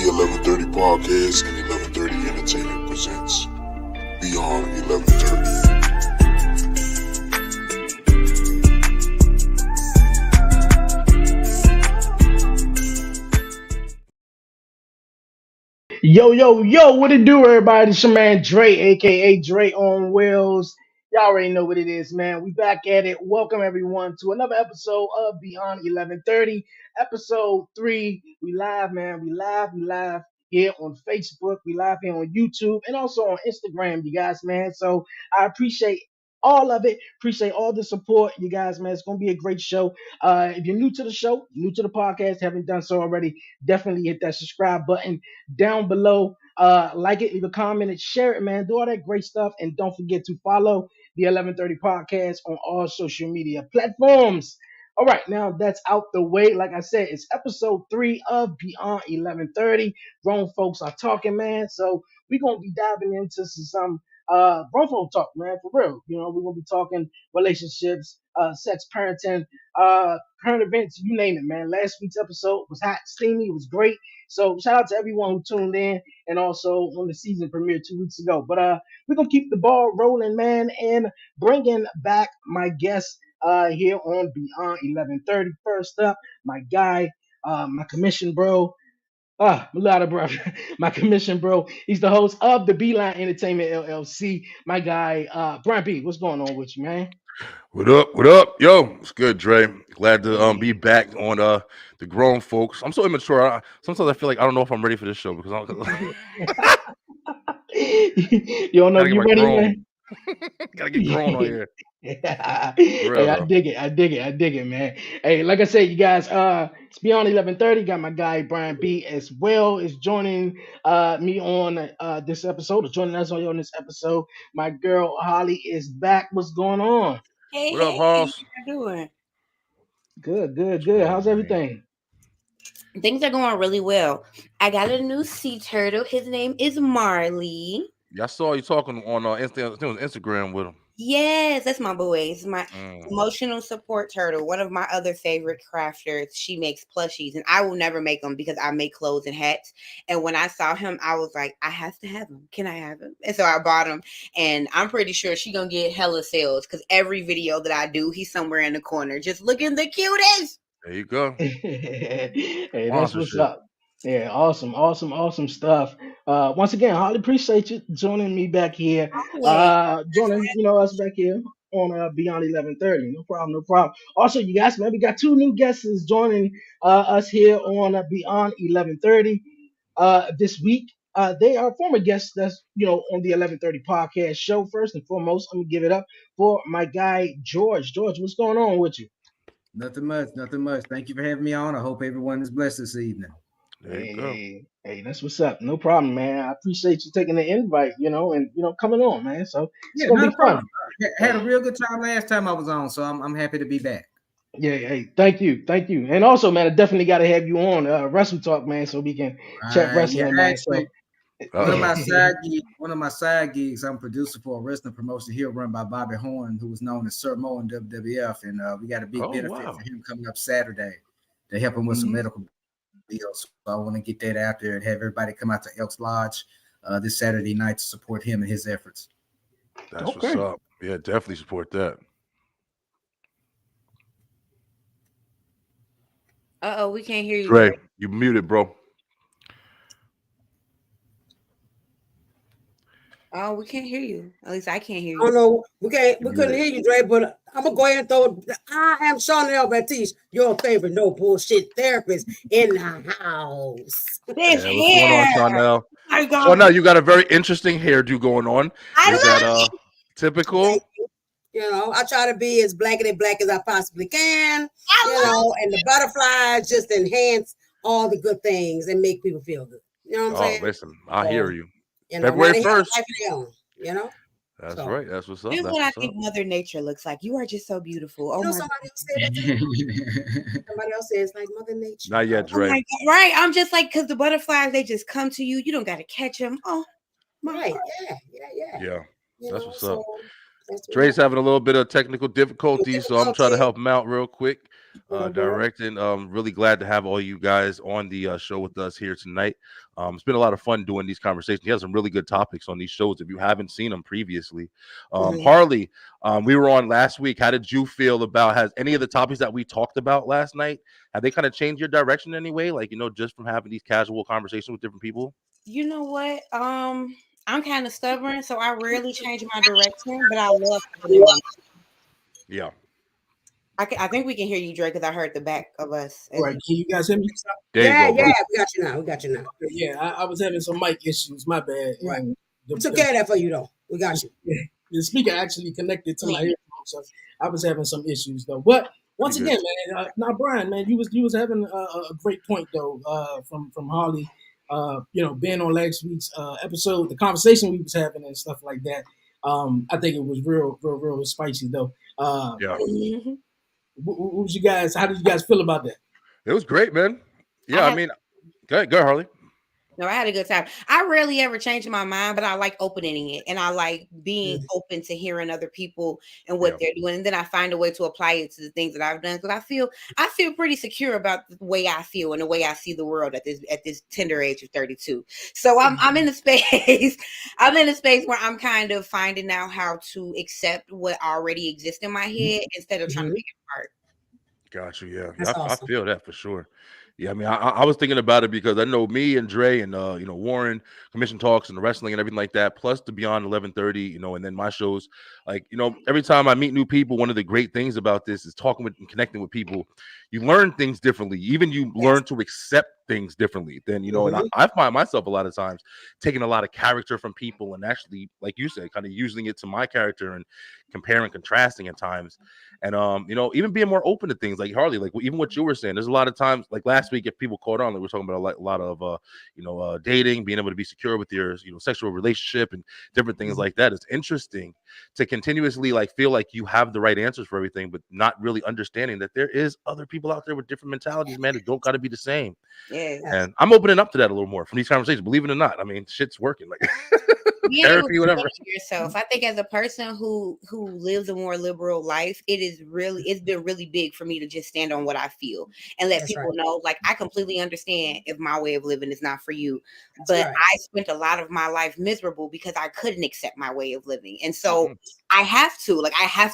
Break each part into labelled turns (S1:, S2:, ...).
S1: The 1130 Podcast and 1130 Entertainment presents Beyond 1130.
S2: Yo, what it do, everybody? It's your man Dre, aka Dre on Wheels. Y'all already know what it is, man. We back at it. Welcome everyone to another episode of Beyond 1130, episode 3. We live, man. We live here on Facebook. We live here on YouTube and also on Instagram, you guys, man. So I appreciate all of it. Appreciate all the support, you guys, man. It's gonna be a great show. If you're new to the show, new to the podcast, haven't done so already, definitely hit that subscribe button down below. Like it, leave a comment, and share it, man. Do all that great stuff. And don't forget to follow the 1130 podcast on all social media platforms. All right, now that's out the way. Like I said, it's episode 3 of Beyond 1130. Grown folks are talking, man. So we're gonna be diving into some grown folk talk, man, for real. You know, we're gonna be talking relationships, sex, parenting, current events, you name it, man. Last week's episode was hot, steamy, it was great. So shout out to everyone who tuned in and also on the season premiere 2 weeks ago. But we're gonna keep the ball rolling, man, and bringing back my guest here on Beyond 1130. First up, my guy, my commission bro. Mulatto bro, my commission bro. He's the host of the Beeline Entertainment LLC. My guy, Brian B. What's going on with you, man?
S3: What up? What up? Yo, it's good, Dre. Glad to be back on the grown folks. I'm so immature. Sometimes I feel like I don't know if I'm ready for this show because
S2: You don't know if you're ready, man.
S3: Gotta get grown on here.
S2: Hey, I dig it, man. Hey, like I said, you guys, it's Beyond 1130. Got my guy Brian B as well is joining me on this episode, or joining us on this episode. My girl Holly is back. What's going on?
S4: Hey,
S3: What up,
S4: hey,
S3: Hoss?
S4: how you doing?
S2: Good. How's everything?
S4: Things are going really well. I got a new sea turtle. His name is Marley.
S3: Yeah, I saw you talking on Instagram with him.
S4: Yes, that's my boy. It's my emotional support turtle. One of my other favorite crafters. She makes plushies, and I will never make them because I make clothes and hats. And when I saw him, I was like, I have to have him. Can I have him? And so I bought him, and I'm pretty sure she gonna get hella sales because every video that I do, he's somewhere in the corner just looking the cutest.
S3: There you go.
S2: Hey, that's what's up. Yeah, awesome stuff. Once again, Holly, appreciate you joining me back here. Joining us back here on Beyond 1130. No problem. Also, you guys, man, we got 2 new guests joining us here on Beyond 1130 this week. They are former guests that's on the 1130 podcast show. First and foremost, let me give it up for my guy George. George, what's going on with you?
S5: Nothing much. Thank you for having me on. I hope everyone is blessed this evening.
S2: Hey, that's what's up. No problem, man. I appreciate you taking the invite, and coming on, man. So it's gonna be fun.
S5: I had a real good time last time I was on, so I'm happy to be back.
S2: Yeah, hey, thank you. And also, man, I definitely gotta have you on Wrestle Talk, man, so we can chat wrestling, man.
S5: Actually, one of my side gigs, I'm producer for a wrestling promotion here run by Bobby Horn, who was known as Sir Mo in WWF, and we got a big benefit for him coming up Saturday to help him with some medical deals. So I want to get that out there and have everybody come out to Elks Lodge this Saturday night to support him and his efforts.
S3: That's what's up. Yeah, definitely support that.
S4: We can't hear you.
S3: Dre, you muted, bro.
S4: Oh, we can't hear you. At least I can't hear you.
S6: Oh no, we couldn't hear you, Dre. But I'm gonna go ahead and throw. I am Chanel Baptiste, your favorite no bullshit therapist in the house.
S4: This
S3: what's going on, Chanel? Chanel, you got a very interesting hairdo going on. Is that typical?
S6: I try to be as black as I possibly can. And the butterflies just enhance all the good things and make people feel good. You know what I'm saying?
S3: Listen, I hear you.
S6: February
S3: 1st.
S6: That's
S3: right. That's what's up.
S4: This is what I think Mother Nature looks like. You are just so beautiful. Oh,
S6: somebody else said that. Somebody else says like Mother Nature.
S3: Not yet, Dre.
S4: Right. I'm just like, because the butterflies, they just come to you. You don't got to catch them. Oh,
S6: my. Right. Yeah.
S3: Yeah. That's what's up. Dre's having a little bit of technical difficulties, so I'm trying to help him out real quick. Directing. Really glad to have all you guys on the show with us here tonight. It's been a lot of fun doing these conversations. He has some really good topics on these shows if you haven't seen them previously. Harley, we were on last week. How did you feel about, has any of the topics that we talked about last night, have they kind of changed your direction anyway? Like, just from having these casual conversations with different people?
S4: You know what? I'm kind of stubborn, so I rarely change my direction, but I love it.
S3: Yeah.
S4: I think we can hear you, Dre, because I heard the back of us.
S7: Right. Can you guys hear me?
S6: Yeah, we got you now.
S7: Yeah, I was having some mic issues. My bad.
S6: Right. We took care of that for you, though. We got you.
S7: Yeah. The speaker actually connected to my earphone, so I was having some issues, though. But once again, man, now Brian, man, you was having a great point though, from Harley. Being on last week's episode, the conversation we was having and stuff like that. I think it was real spicy though.
S3: Yeah.
S7: What was you guys? How did you guys feel about that?
S3: It was great, man. Yeah, I mean, go ahead, Harley.
S4: No, I had a good time. I rarely ever change my mind, but I like opening it, and I like being open to hearing other people and what they're doing, and then I find a way to apply it to the things that I've done, because I feel pretty secure about the way I feel and the way I see the world at this tender age of 32. So I'm in a space. I'm in a space where I'm kind of finding out how to accept what already exists in my head instead of trying to make it apart.
S3: Got you. Yeah,
S6: Awesome.
S3: I feel that for sure. Yeah, I mean, I was thinking about it because I know me and Dre and Warren, Commission Talks and the wrestling and everything like that, plus the Beyond 1130, and then my shows. Like, every time I meet new people, one of the great things about this is talking with and connecting with people. You learn things differently. Even you learn to accept things differently. Then and I find myself a lot of times taking a lot of character from people and actually, like you said, kind of using it to my character and comparing, contrasting at times. And even being more open to things like Harley, like even what you were saying. There's a lot of times, like last week, if people caught on, like we're talking about a lot of dating, being able to be secure with your sexual relationship and different things like that. It's interesting to continuously like feel like you have the right answers for everything, but not really understanding that there is other people out there with different mentalities, man, that don't got to be the same.
S4: Yeah.
S3: And I'm opening up to that a little more from these conversations. Believe it or not, I mean, shit's working. Like therapy, whatever.
S4: Yourself. I think as a person who lives a more liberal life, it's been really big for me to just stand on what I feel and let people know, like, I completely understand if my way of living is not for you. But I spent a lot of my life miserable because I couldn't accept my way of living. And so I have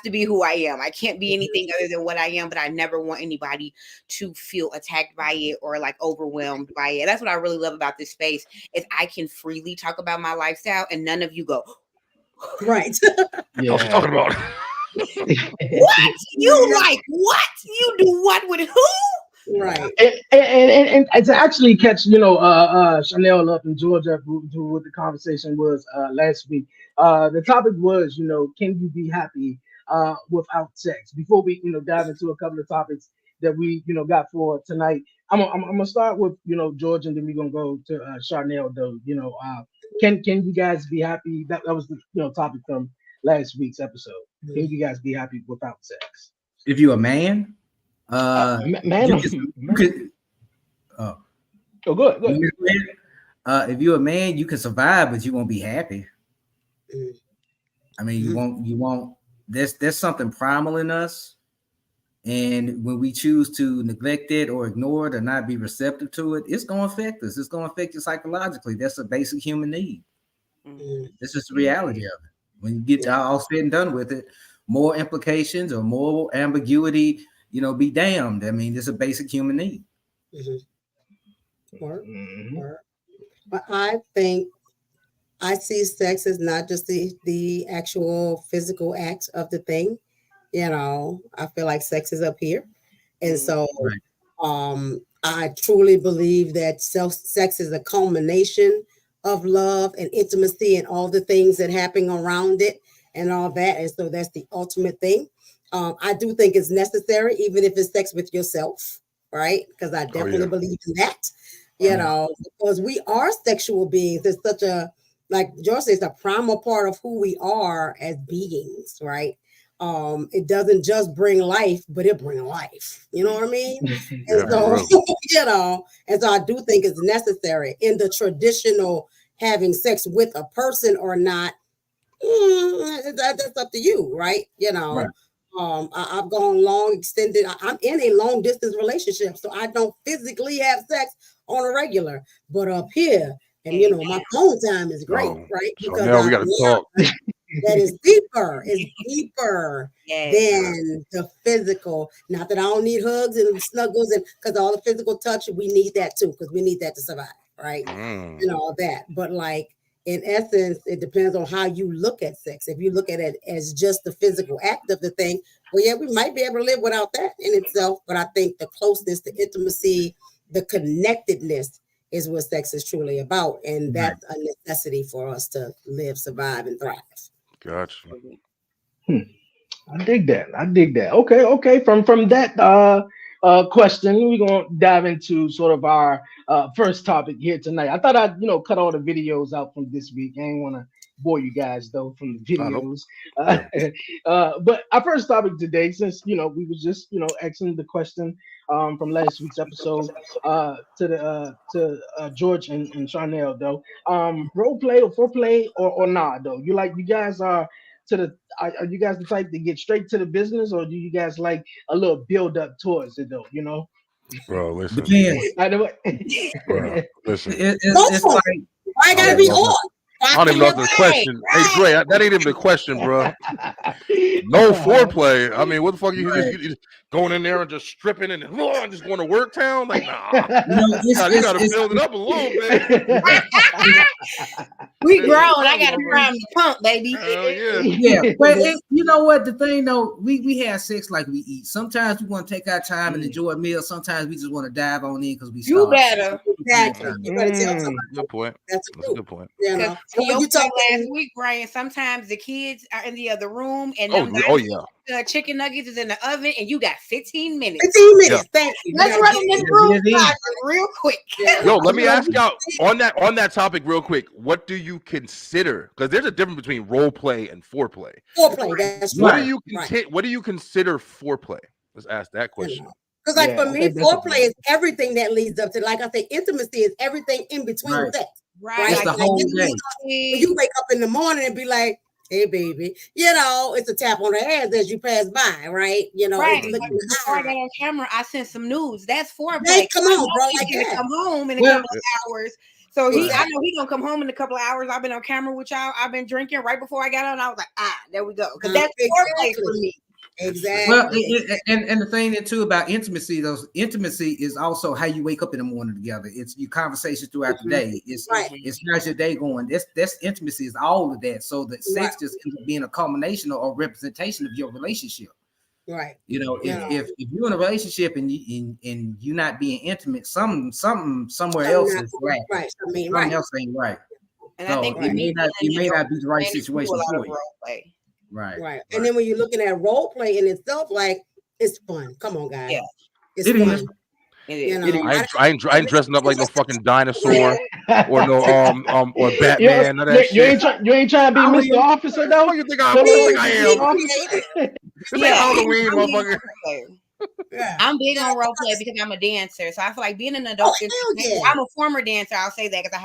S4: to be who I am. I can't be anything other than what I am, but I never want anybody to feel attacked by it or like overwhelmed by it. That's what I really love about this space, is I can freely talk about my lifestyle and none of you go,
S6: right.
S3: Yeah. What you talking about?
S4: What? You like what? You do what with who?
S6: Right.
S2: And to actually catch, Chanel up in Georgia, who what the conversation was last week. The topic was, can you be happy without sex? Before we, dive into a couple of topics that we, got for tonight, I'm gonna start with, George, and then we're gonna go to Chanel though. Can you guys be happy? That was the topic from last week's episode. Can you guys be happy without sex?
S5: If you're a man,
S2: man,
S5: you could.
S2: Oh, good.
S5: If you're a man, you can survive, but you won't be happy. I mean, you won't. There's something primal in us, and when we choose to neglect it or ignore it or not be receptive to it, it's going to affect us. It's going to affect you psychologically. That's a basic human need. It's just the reality of it. When you get all said and done with it, more implications or more ambiguity, be damned. I mean, it's a basic human need.
S6: But I think I see sex as not just the actual physical act of the thing. I feel like sex is up here. And so I truly believe that sex is a culmination of love and intimacy and all the things that happen around it and all that. And so that's the ultimate thing. I do think it's necessary, even if it's sex with yourself, right? Because I definitely believe in that, because we are sexual beings. It's such a, like George says, a primal part of who we are as beings, right? It doesn't just bring life, but it brings life. You know what I mean? And so, and so I do think it's necessary in the traditional having sex with a person or not. That's up to you, right? You know,
S5: Right.
S6: I've gone long, extended. I'm in a long distance relationship, so I don't physically have sex on a regular. But up here, and you know, my phone time is great,
S3: Oh,
S6: right?
S3: so
S6: Because
S3: now we
S6: I
S3: gotta talk.
S6: that is deeper,
S4: Yes.
S6: than the physical. Not that I don't need hugs and snuggles, and because all the physical touch, we need that too, because we need that to survive, right? And all that. But like in essence, it depends on how you look at sex. If you look at it as just the physical act of the thing, well, yeah, we might be able to live without that in itself. But I think the closeness, the intimacy, the connectedness is what sex is truly about. And that's a necessity for us to live, survive, and thrive.
S3: Gotcha.
S2: I dig that. I dig that. Okay. From that question, we're gonna dive into sort of our first topic here tonight. I thought I'd cut all the videos out from this week. I ain't wanna bore you guys though from the
S3: Oh, nope.
S2: videos.
S3: Yeah.
S2: But our first topic today, since we was just asking the question from last week's episode to George and Charnel though. Role play or foreplay or not though. You guys are to the are you guys the type to get straight to the business, or do you guys like a little build up towards it though?
S3: Bro, listen.
S5: Depends.
S2: I know.
S3: Bro, listen.
S5: It's like
S6: I gotta be on.
S3: I don't even know the question. Hey, Dre, that ain't even the question, bro. No foreplay. I mean, what the fuck you just going in there and just stripping and just going to work town? Like, nah. You gotta build it up a little bit.
S4: We grown. I gotta prime the pump, baby.
S3: Hell yeah.
S5: Yeah, but you know what? The thing though, we have sex like we eat. Sometimes we want to take our time and enjoy a meal. Sometimes we just want to dive on in because we
S4: You
S5: starved.
S4: better.
S6: Exactly. You better tell somebody.
S3: Good point.
S6: That's
S3: a good point.
S6: You know,
S4: To your point last week, Brian, sometimes the kids are in the other room and
S3: yeah.
S4: Chicken nuggets is in the oven and you got 15 minutes.
S6: 15 minutes. Thank you.
S4: Let's run in this room real quick.
S3: Yo, let me ask y'all on that topic real quick. What do you consider? Because there's a difference between role play and foreplay.
S6: Foreplay. That's
S3: What
S6: right.
S3: do you consider foreplay? Let's ask that question.
S6: Because like for me, foreplay is everything that leads up to, like I say, intimacy is everything in between sex.
S4: Right.
S5: It's the whole day.
S6: When you wake up in the morning and be like, hey baby, it's a tap on the ass as you pass by, right?
S4: Right.
S6: It's looking
S4: Before I got on camera, I sent some nudes. That's foreplay.
S6: Hey, come on, bro.
S4: He's gonna come home in a couple of hours. So I know he's gonna come home in a couple of hours. I've been on camera with y'all. I've been drinking right before I got on. I was like, there we go. Because that's foreplay for me.
S6: Exactly.
S5: Well, and the thing that too about intimacy, intimacy is also how you wake up in the morning together. It's your conversations throughout the day. It's how's your day going. That's intimacy is all of that. So the sex just ends up being a culmination or representation of your relationship.
S6: Right.
S5: If you're in a relationship and you're not being intimate, somewhere else is right.
S6: Right.
S5: Something else ain't right.
S4: And I think
S5: it may not be the right situation for you. Right.
S6: And then when you're looking at role play in itself, like it's fun. Come on, guys.
S4: Yeah.
S6: It's fun.
S3: I ain't dressing up like no fucking dinosaur or no or Batman.
S2: You ain't trying to be Mr. Officer though.
S3: You think I am? It's like Halloween, motherfucker.
S4: I'm big on role play because I'm a dancer, so I feel like being an adult. I'm a former dancer. I'll say that because I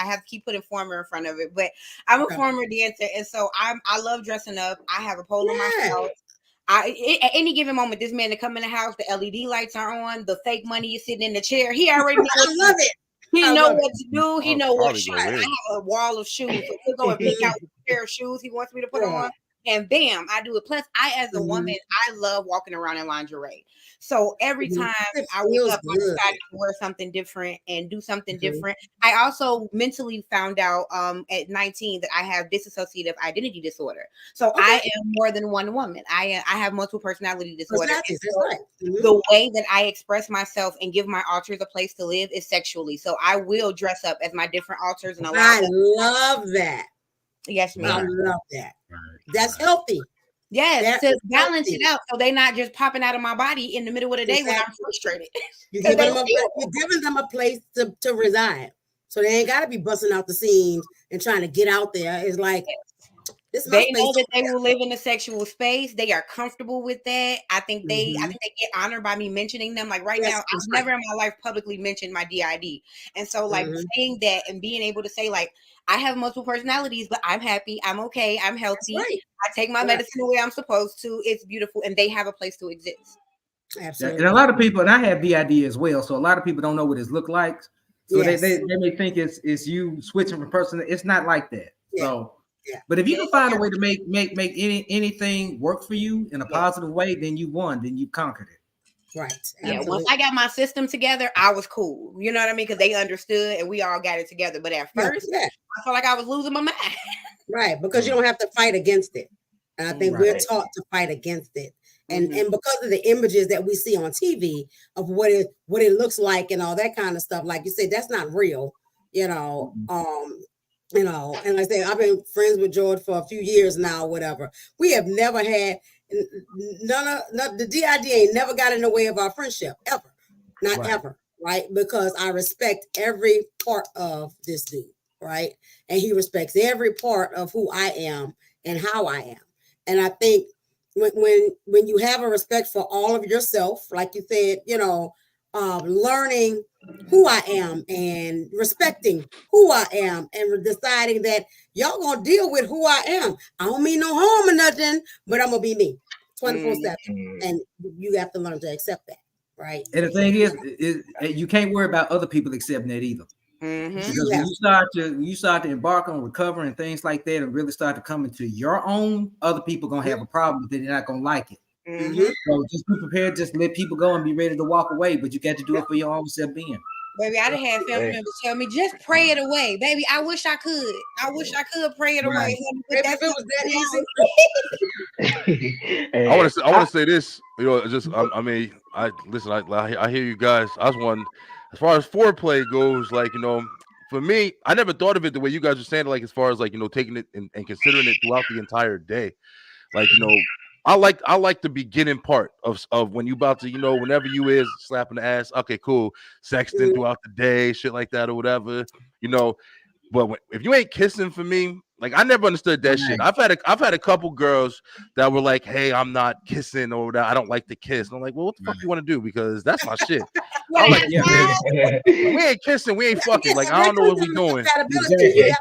S4: have to keep putting former in front of it. But I'm a former dancer, and so I love dressing up. I have a pole in my house. At any given moment, this man to come in the house, the LED lights are on, the fake money is sitting in the chair. He already knows.
S6: I love it.
S4: He know what to do. He know what shoes. I have a wall of shoes. So he'll go and pick out a pair of shoes he wants me to put on. And bam, I do it. Plus, as a woman, I love walking around in lingerie. So every time I wake up, I decided to wear something different and do something different. I also mentally found out at 19 that I have dissociative identity disorder. So I am more than one woman. I have multiple personality disorder. The way that I express myself and give my alters a place to live is sexually. So I will dress up as my different alters and allow.
S6: I love that.
S4: Yes, ma'am.
S6: I love that. That's healthy.
S4: Yes, to balance it out so they're not just popping out of my body in the middle of the day when I'm frustrated.
S6: You're giving them a place to reside. So they ain't got to be busting out the seams and trying to get out there. It's like,
S4: They know that they will live in a sexual space. They are comfortable with that. I think they get honored by me mentioning them. Like right now, I've never in my life publicly mentioned my DID. And so like saying that and being able to say like, I have multiple personalities, but I'm happy. I'm okay. I'm healthy. I take my medicine the way I'm supposed to. It's beautiful. And they have a place to exist.
S5: Absolutely. And a lot of people, and I have DID as well. So a lot of people don't know what it looks like. So they may think it's you switching from person. It's not like that. So but if you can find a way to make anything work for you in a positive way, then you won, then you conquered it.
S6: Right.
S4: Yeah. Once I got my system together, I was cool. You know what I mean? Because they understood and we all got it together. But at first, I felt like I was losing my mind.
S6: Right. Because you don't have to fight against it. And I think we're taught to fight against it. And and because of the images that we see on TV of what it looks like and all that kind of stuff, like you said, that's not real, you know. And like I say, I've been friends with George for a few years now, whatever. We have never had the DID ain't never got in the way of our friendship, ever. Not ever, right? Because I respect every part of this dude, right? And he respects every part of who I am and how I am. And I think when you have a respect for all of yourself, like you said, you know, learning who I am and respecting who I am and deciding that y'all gonna deal with who I am. I don't mean no harm or nothing, but I'm gonna be me 24/7. And you have to learn to accept that, right?
S5: And the thing is you can't worry about other people accepting that either. Because when you start to embark on recovering and things like that and really start to come into your own, other people gonna have a problem with it. They're not gonna like it. So just be prepared, just let people go and be ready to walk away, but you got to do it for your own self-being.
S4: Baby, I done had family members tell me, just pray it away. Baby, I wish I could. I wish I could pray it away. If it was
S3: that easy. I want to say this, you know, just I mean, I hear you guys. I was one, as far as foreplay goes, like, you know, for me, I never thought of it the way you guys are saying it, like as far as like, you know, taking it and considering it throughout the entire day. Like, you know, I like the beginning part of when you about to, you know, whenever you is slapping the ass, okay, cool, sexting throughout the day, shit like that or whatever, you know. But if you ain't kissing for me, like I never understood that shit. I've had a couple girls that were like, "Hey, I'm not kissing or that I don't like to kiss." And I'm like, "Well, what the fuck you want to do? Because that's my shit." I'm like, we ain't kissing, we ain't fucking. Like I don't know what we doing.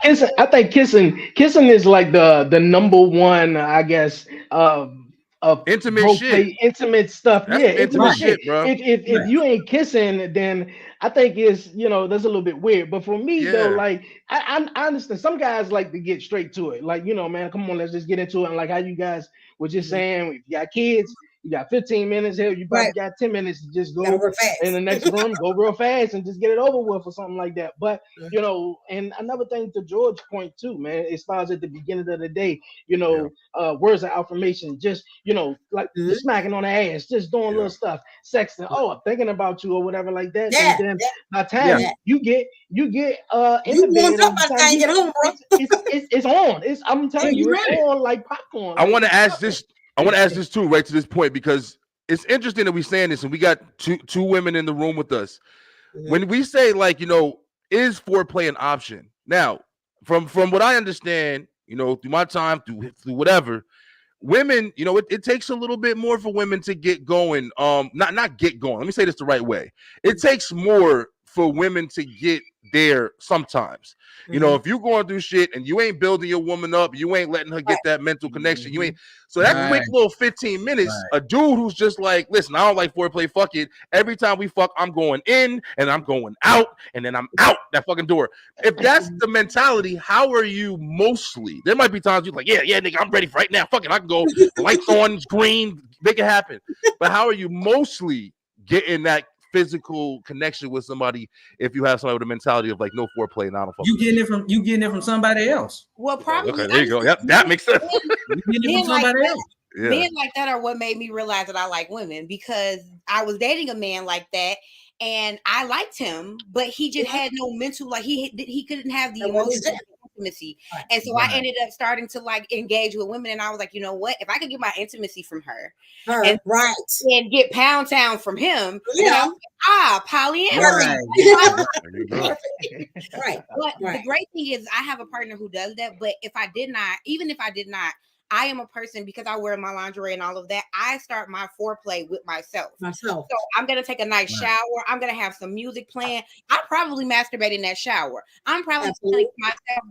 S2: Kissing, I think kissing is like the number one, I guess, of
S3: intimate shit,
S2: intimate stuff.
S3: That's
S2: intimate
S3: shit, bro.
S2: If you ain't kissing, then I think it's, you know, that's a little bit weird. But for me though, like I understand some guys like to get straight to it. Like, you know, man, come on, let's just get into it. And like how you guys were just saying, if you got kids, you got 15 minutes. Hell, you probably got 10 minutes to just go in the next room, go real fast and just get it over with or something like that. But, you know, and another thing to George's point too, man, it starts at the beginning of the day, you know, words of affirmation, just, you know, like just smacking on the ass, just doing little stuff, sexting, oh, I'm thinking about you or whatever like that. And then by the time you get in the bed, it's on. I'm telling you, it's on like popcorn.
S3: I want to ask this too, right to this point, because it's interesting that we're saying this, and we got two women in the room with us. When we say, like, you know, is foreplay an option? Now, from what I understand, you know, through my time, through whatever, women, you know, it takes a little bit more for women to get going. Not get going. Let me say this the right way. It takes more for women to get there sometimes. You know, if you're going through shit and you ain't building your woman up, you ain't letting her get that mental connection, you ain't, so that quick little 15 minutes, a dude who's just like, listen, I don't like foreplay, fuck it, every time we fuck, I'm going in and I'm going out and then I'm out that fucking door. If that's the mentality, how are you mostly? There might be times you're like, yeah nigga, I'm ready for right now, fuck it, I can go, the lights on, green, make it happen. But how are you mostly getting that physical connection with somebody if you have somebody with a mentality of like no foreplay and I don't fuck?
S5: You getting it from somebody else.
S4: Well, probably.
S3: Okay, there you go. Yep, that makes sense.
S4: Men like that are what made me realize that I like women, because I was dating a man like that and I liked him, but he just had no mental, like he couldn't have the emotions intimacy. And so I ended up starting to like engage with women, and I was like, you know what? If I could get my intimacy from her and get Pound Town from him, polyamory.
S6: Right.
S4: But the great thing is I have a partner who does that. But if I did not, I am a person, because I wear my lingerie and all of that, I start my foreplay with myself. So I'm going to take a nice shower. I'm going to have some music playing. I probably masturbate in that shower. I'm probably telling myself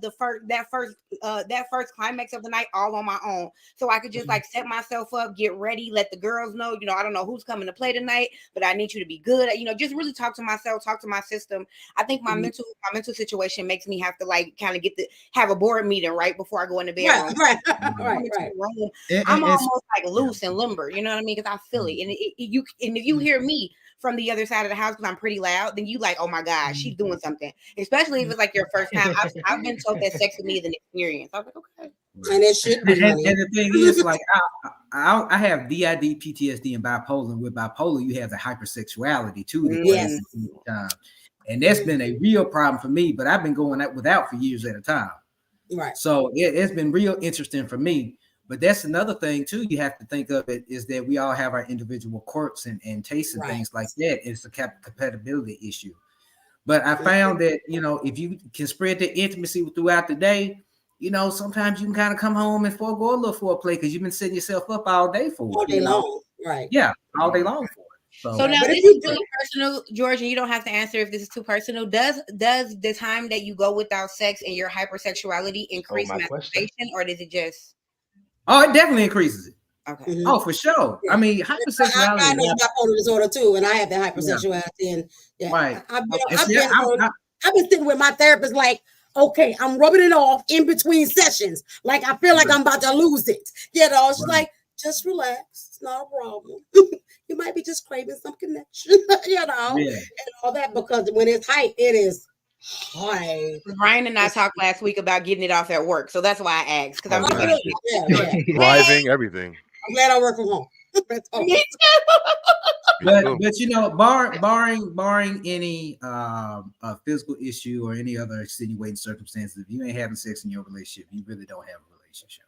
S4: that first climax of the night all on my own. So I could just like set myself up, get ready, let the girls know, I don't know who's coming to play tonight, but I need you to be good. Just really talk to myself, talk to my system. I think my mental situation makes me have to like kind of have a board meeting right before I go in the bedroom.
S6: Right.
S4: I'm almost like loose and limber, you know what I mean? Because I feel it. And if you hear me from the other side of the house because I'm pretty loud, then you like, oh my God, she's doing something. Especially if it's like your first time. I've been told that sex with me is an experience. I was like, okay.
S6: And it should be.
S5: And the thing is, like, I have DID, PTSD, and bipolar. And with bipolar, you have the hypersexuality too. And that's been a real problem for me. But I've been going without for years at a time.
S6: Right.
S5: So it's been real interesting for me. But that's another thing too. You have to think of it is that we all have our individual quirks and tastes and things like that. It's a compatibility issue. But I found that, if you can spread the intimacy throughout the day, sometimes you can kind of come home and forego a little foreplay because you've been setting yourself up all day for it.
S6: All day long. Right.
S5: Yeah, all day long for it.
S4: So now this is really personal, George, and you don't have to answer if this is too personal. Does the time that you go without sex and your hypersexuality increase masturbation, or does it just?
S5: Oh, it definitely increases it.
S4: Okay.
S5: Oh, for sure. I mean, hypersexuality.
S6: I know bipolar disorder too, and I have the hypersexuality, and
S5: right.
S6: I've been sitting with my therapist like, okay, I'm rubbing it off in between sessions, like I feel like I'm about to lose it. She's like, just relax, it's not a problem. You might be just craving some connection, and all that, because when it's hype, it is. Hi.
S4: Ryan and I talked last week about getting it off at work, so that's why I asked. Because I'm
S3: driving everything.
S6: I'm glad I work from home.
S5: but barring any physical issue or any other extenuating circumstances, if you ain't having sex in your relationship, you really don't have a relationship.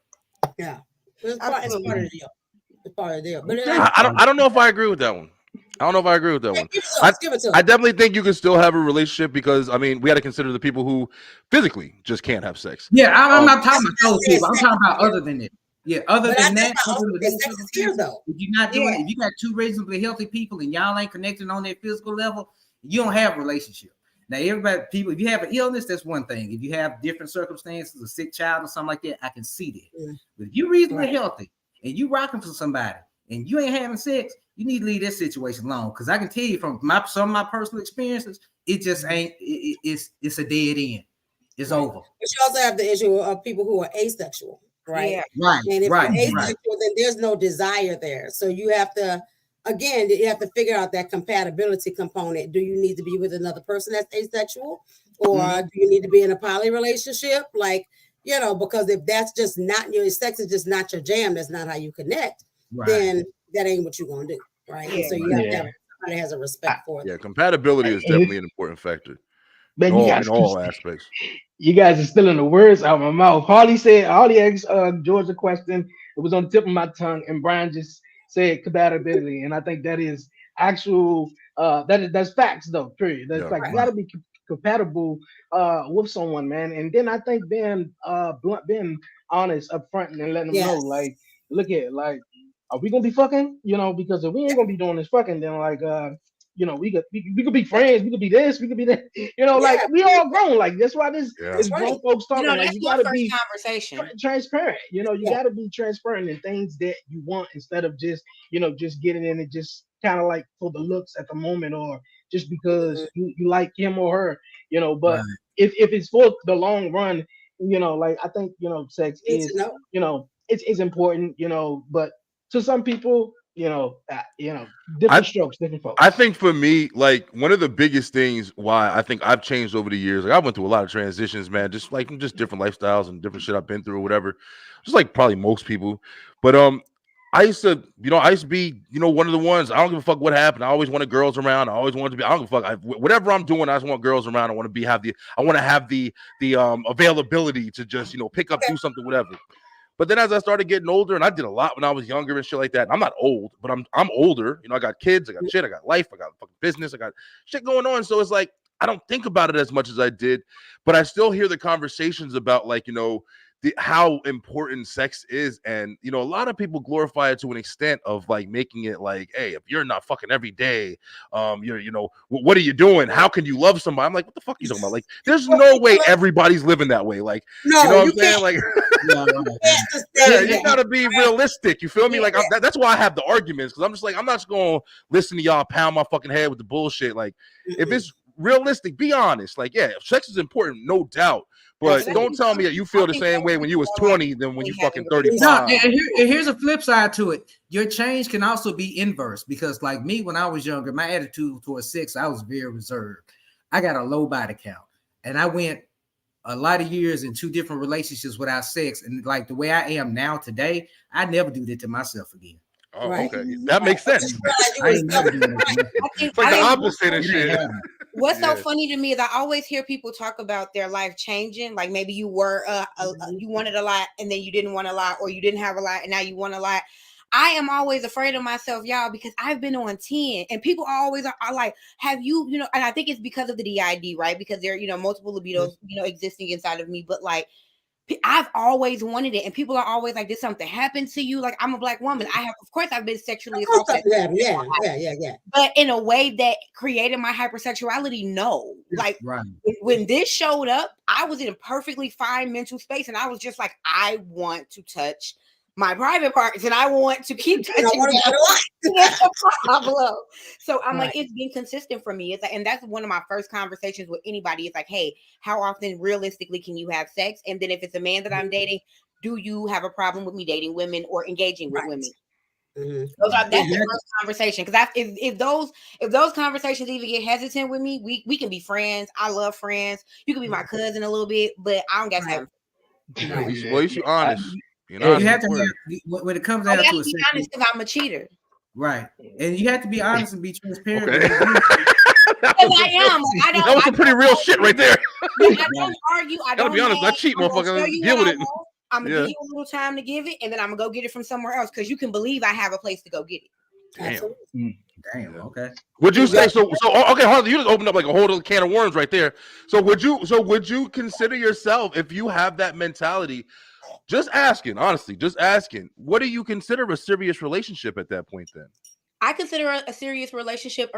S6: Yeah, it's part of the deal. It's part of the deal. But
S3: I don't know if I agree with that one. I definitely think you can still have a relationship because we got to consider the people who physically just can't have sex.
S5: Yeah, I'm not talking about those people. I'm talking about other than it. Yeah, other than that,
S6: if you're
S5: not doing it, if you got two reasonably healthy people and y'all ain't connecting on that physical level, you don't have a relationship. Now, if you have an illness, that's one thing. If you have different circumstances, a sick child or something like that, I can see that.
S6: Yeah.
S5: But if you're reasonably healthy and you rocking for somebody and you ain't having sex, you need to leave this situation alone. Because I can tell you from some of my personal experiences, it just ain't. It's a dead end. It's over.
S6: But you also have the issue of people who are asexual, right?
S4: Yeah.
S5: Right.
S6: And if you're asexual, then there's no desire there. So you have to. Again, you have to figure out that compatibility component. Do you need to be with another person that's asexual, or do you need to be in a poly relationship? Because if that's just not your sex is just not your jam, that's not how you connect. Then that ain't what you're gonna do, right? And so you have to have somebody that has a respect for it.
S3: Yeah, compatibility is definitely an important factor.
S2: Man,
S3: in all aspects.
S2: You guys are stealing the words out of my mouth. Harley asked George a question. It was on the tip of my tongue, and Brian just said compatibility, and I think that is actual. That's facts, though. Period. That's fact. You got to be compatible with someone, man. And then I think being blunt, being honest up front, and letting them know, like, look at, like, are we gonna be fucking? Because if we ain't gonna be doing this fucking, then like, we could be friends. We could be this. We could be that. Like we all grown. Like that's why this grown folks talking.
S4: That's
S2: you gotta be
S4: conversation.
S2: Transparent. You gotta be transparent in things that you want instead of just just getting in and just kind of like for the looks at the moment or just because you like him or her. But if it's for the long run, like I think sex is it's important. But to some people, different strokes, different folks.
S3: I think for me, like one of the biggest things why I think I've changed over the years, like I went through a lot of transitions, man, just different lifestyles and different shit I've been through or whatever, just like probably most people. But I used to be, one of the ones. I don't give a fuck what happened. I always wanted girls around. I always wanted to be. I don't give a fuck. Whatever I'm doing, I just want girls around. I want to have the availability to just pick up, do something, whatever. But then as I started getting older, and I did a lot when I was younger and shit like that. And I'm not old, but I'm older. I got kids, I got shit, I got life, I got fucking business, I got shit going on. So it's like I don't think about it as much as I did, but I still hear the conversations about how important sex is. And a lot of people glorify it to an extent of like making it like, hey, if you're not fucking every day, what are you doing? How can you love somebody? I'm like, what the fuck are you talking about? Like, there's no way everybody's living that way. Like,
S6: no,
S3: you know what I'm saying? Like, you gotta be realistic. You feel me? Like, that's why I have the arguments, because I'm just like, I'm not just gonna listen to y'all pound my fucking head with the bullshit. Like, if it's realistic, be honest. Like, yeah, sex is important, no doubt. But don't tell me that you feel the same way when you was 20 than when you fucking 35.
S5: No, and here's a flip side to it. Your change can also be inverse, because like me, when I was younger, my attitude towards sex, I was very reserved. I got a low body count, and I went a lot of years in 2 different relationships without sex. And like the way I am now today, I never do that to myself again.
S3: Oh, right. Okay. That makes sense.
S5: I ain't never doing that.
S3: It's like the opposite and shit.
S4: What's so funny to me is I always hear people talk about their life changing. Like maybe you were you wanted a lot and then you didn't want a lot, or you didn't have a lot and now you want a lot. I am always afraid of myself, y'all, because I've been on 10, and people always are like, have you, and I think it's because of the DID, right? Because there, multiple libidos, existing inside of me, but like, I've always wanted it, and people are always like, did something happen to you? Like, I'm a Black woman. Of course I've been sexually assaulted.
S6: Yeah.
S4: But in a way that created my hypersexuality, no. Like, when this showed up, I was in a perfectly fine mental space, and I was just like, I want to touch my private parts, and I want to keep touching them. So I'm like, it's been consistent for me. It's like, and that's one of my first conversations with anybody. It's like, hey, how often realistically can you have sex? And then if it's a man that I'm dating, do you have a problem with me dating women or engaging with women? That's the first conversation. Because if those conversations even get hesitant with me, we can be friends. I love friends. You can be my cousin a little bit, but I don't got time.
S3: Well, you should honest.
S5: You have to have, when it comes down to
S4: be honest, because I'm a cheater.
S5: Right. And you have to be honest and be transparent.
S3: Okay.
S4: I am.
S3: That was some pretty real shit right there.
S4: I don't argue. I don't
S3: be honest. I cheat, motherfucker. Deal with it.
S4: I'm gonna give you a little time to give it, and then I'm gonna go get it from somewhere else, because you can believe I have a place to go get it.
S5: Damn. Okay.
S3: Would you say so? Okay, Harley, you just opened up like a whole other can of worms right there. So would you consider yourself, if you have that mentality? Just asking, honestly, what do you consider a serious relationship at that point then?
S4: I consider a serious relationship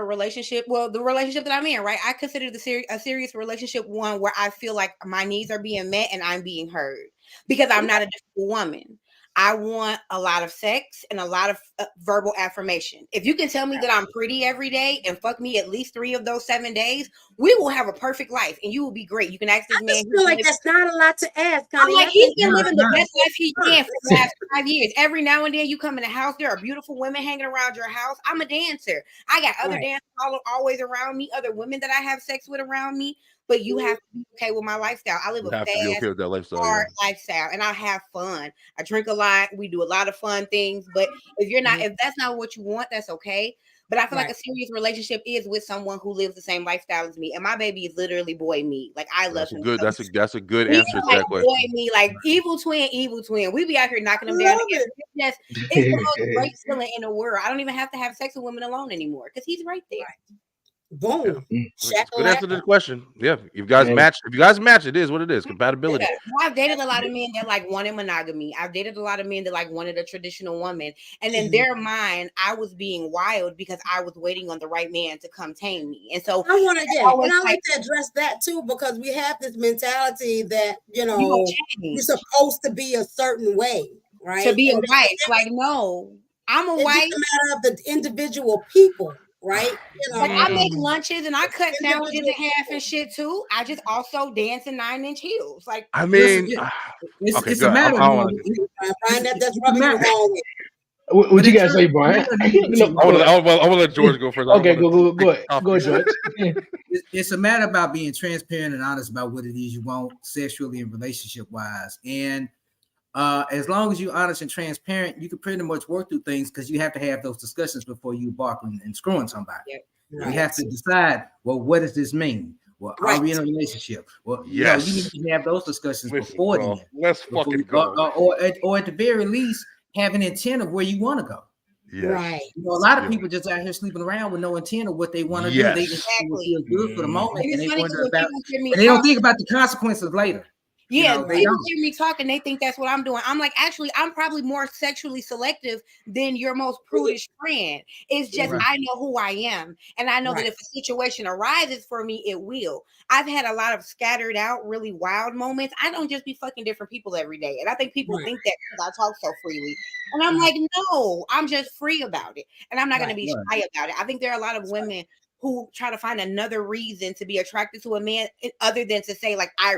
S4: well, the relationship that I'm in, right? I consider a serious relationship one where I feel like my needs are being met and I'm being heard, because I'm not a difficult woman. I want a lot of sex and a lot of verbal affirmation. If you can tell me that I'm pretty every day and fuck me at least 3 of those 7 days, we will have a perfect life and you will be great. You can ask this man.
S6: I feel like that's not a lot to ask.
S4: I'm like, he's been living the best life he can for the last 5 years. Every now and then you come in the house, there are beautiful women hanging around your house. I'm a dancer. I got other dancers always around me, other women that I have sex with around me. But you have to be okay with my lifestyle. I live a fast, hard lifestyle, and I have fun. I drink a lot. We do a lot of fun things. But if that's not what you want, that's okay. But I feel like a serious relationship is with someone who lives the same lifestyle as me. And my baby is literally boy me. Like, I love him.
S3: That's a good answer to that question.
S4: Boy me, like evil twin. We be out here knocking them down together. It's the most great feeling in the world. I don't even have to have sex with women alone anymore, because he's right there.
S6: Boom.
S3: Good answer to the question. Yeah. If you guys match, it is what it is. Compatibility.
S4: Yeah. I've dated a lot of men that like wanted monogamy. I've dated a lot of men that like wanted a traditional woman. And in their mind, I was being wild because I was waiting on the right man to come tame me. And so
S6: I like to address that too, because we have this mentality that, you're supposed to be a certain way, right?
S4: To be a wife. Like, no, I'm a wife.
S6: It's a matter of the individual people. Right,
S4: like I make lunches and I cut sandwiches in half and shit too. I just also dance in 9-inch heels. Like,
S5: I mean, it's a matter of
S6: that's rubbing you wrong.
S2: What you guys say, Brian?
S3: I want to let George go first.
S2: Okay, go ahead, George.
S5: It's a matter about being transparent and honest about what it is you want sexually and relationship wise. And as long as you're honest and transparent, you can pretty much work through things because you have to have those discussions before you embark on and screwing somebody.
S4: Yep.
S5: Right. You have to decide, well, what does this mean? Well, are we in a relationship? Well,
S3: yes.
S5: You need to have those discussions before then.
S3: Let's fucking go.
S5: Or at the very least, have an intent of where you want to go.
S3: Yes.
S6: Right.
S5: A lot of people just out here sleeping around with no intent of what they want to do. They just feel good for the moment, and they wonder about. And they don't think about the consequences later.
S4: Yeah, people hear me talk and they think that's what I'm doing. I'm like, actually, I'm probably more sexually selective than your most prudish friend. It's just I know who I am, and I know that if a situation arises for me, it will. I've had a lot of scattered out, really wild moments. I don't just be fucking different people every day, and I think people think that because I talk so freely. And I'm like, no, I'm just free about it, and I'm not going to be shy about it. I think there are a lot of women who try to find another reason to be attracted to a man other than to say, like, I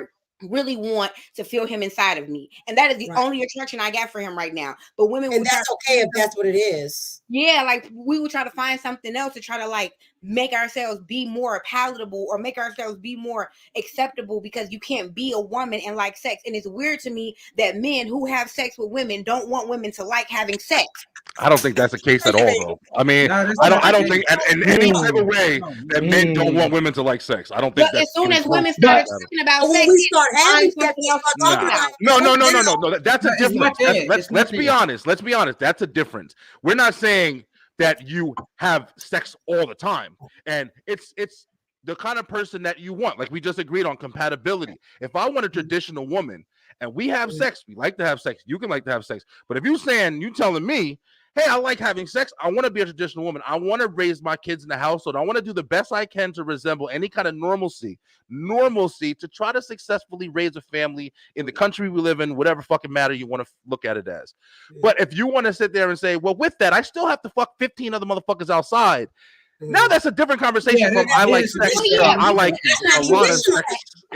S4: really want to feel him inside of me, and that is the only attraction I got for him right now. But women,
S6: and that's okay if that's what it is.
S4: Yeah, like we would try to find something else to try to like make ourselves be more palatable or make ourselves be more acceptable, because you can't be a woman and like sex. And it's weird to me that men who have sex with women don't want women to like having sex.
S3: I don't think that's the case at all, though. I mean, I don't think in any type of way that men don't want women to like sex. I don't think.
S4: But as soon as women start talking about sex,
S6: we start having sex,
S3: no. That's a difference. Let's be honest. Let's be honest. That's a difference. We're not saying that you have sex all the time, and it's the kind of person that you want. Like we just agreed on compatibility. If I want a traditional woman and we have sex, we like to have sex. You can like to have sex, but if you telling me, hey, I like having sex, I want to be a traditional woman, I want to raise my kids in the household, I want to do the best I can to resemble any kind of normalcy to try to successfully raise a family in the country we live in, whatever fucking matter you want to look at it as. But if you want to sit there and say, well, with that, I still have to fuck 15 other motherfuckers outside, now that's a different conversation from I like sex. I like a lot of sex.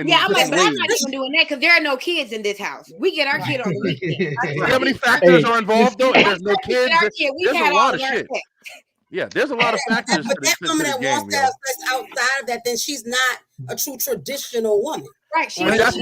S4: Yeah, I'm like, but I'm not even doing that because there are no kids in this house. We get our kid on the weekend.
S3: See how many factors are involved though? If there's no kids, there's a lot of shit. Yeah, there's a lot of factors.
S6: But that woman that wants to have sex outside of that, then she's not a true traditional woman.
S4: Right.
S3: That's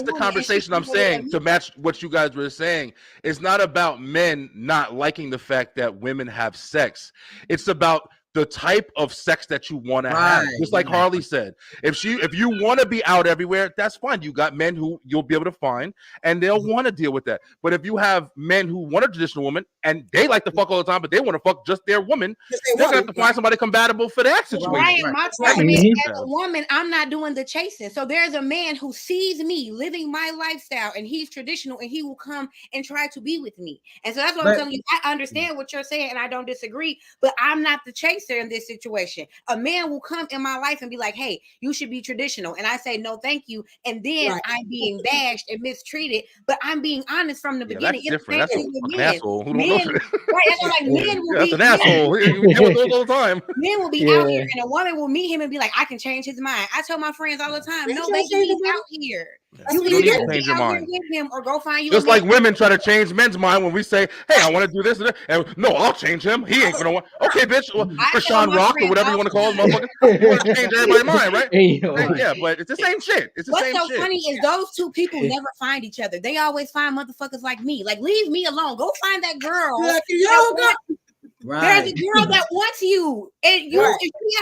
S3: the conversation I'm saying to match what you guys were saying. It's not about men not liking the fact that women have sex. It's about the type of sex that you want to have. Just like Harley said, if you want to be out everywhere, that's fine. You got men who you'll be able to find and they'll want to deal with that. But if you have men who want a traditional woman and they like to fuck all the time, but they want to fuck just their woman, they're gonna have to find somebody compatible for that situation.
S4: Right. My problem is, as a woman, I'm not doing the chasing. So there's a man who sees me living my lifestyle and he's traditional and he will come and try to be with me. And so that's what I'm telling you. I understand what you're saying and I don't disagree, but I'm not the chaser in this situation. A man will come in my life and be like, hey, you should be traditional. And I say, no, thank you. And then I'm being bashed and mistreated, but I'm being honest from the beginning.
S3: That's different. That's an asshole.
S4: Men, right, that's like men will
S3: that's an asshole. You deal with those all the time.
S4: Men will be out here and a woman will meet him and be like, I can change his mind. I tell my friends all the time, no, baby, he's out here.
S3: You need to change your mind.
S4: With him or go find you.
S3: Just like women try to change men's mind when we say, hey, I want to do this and that. And no, I'll change him. He ain't gonna want. Okay, bitch. For Sean Rock or whatever you want to call him, motherfucker. You want to change everybody's mind, right? Yeah, but it's the same shit. It's the same shit.
S4: What's so funny is those two people never find each other. They always find motherfuckers like me. Like, leave me alone. Go find that girl. There's a girl that wants you, and you out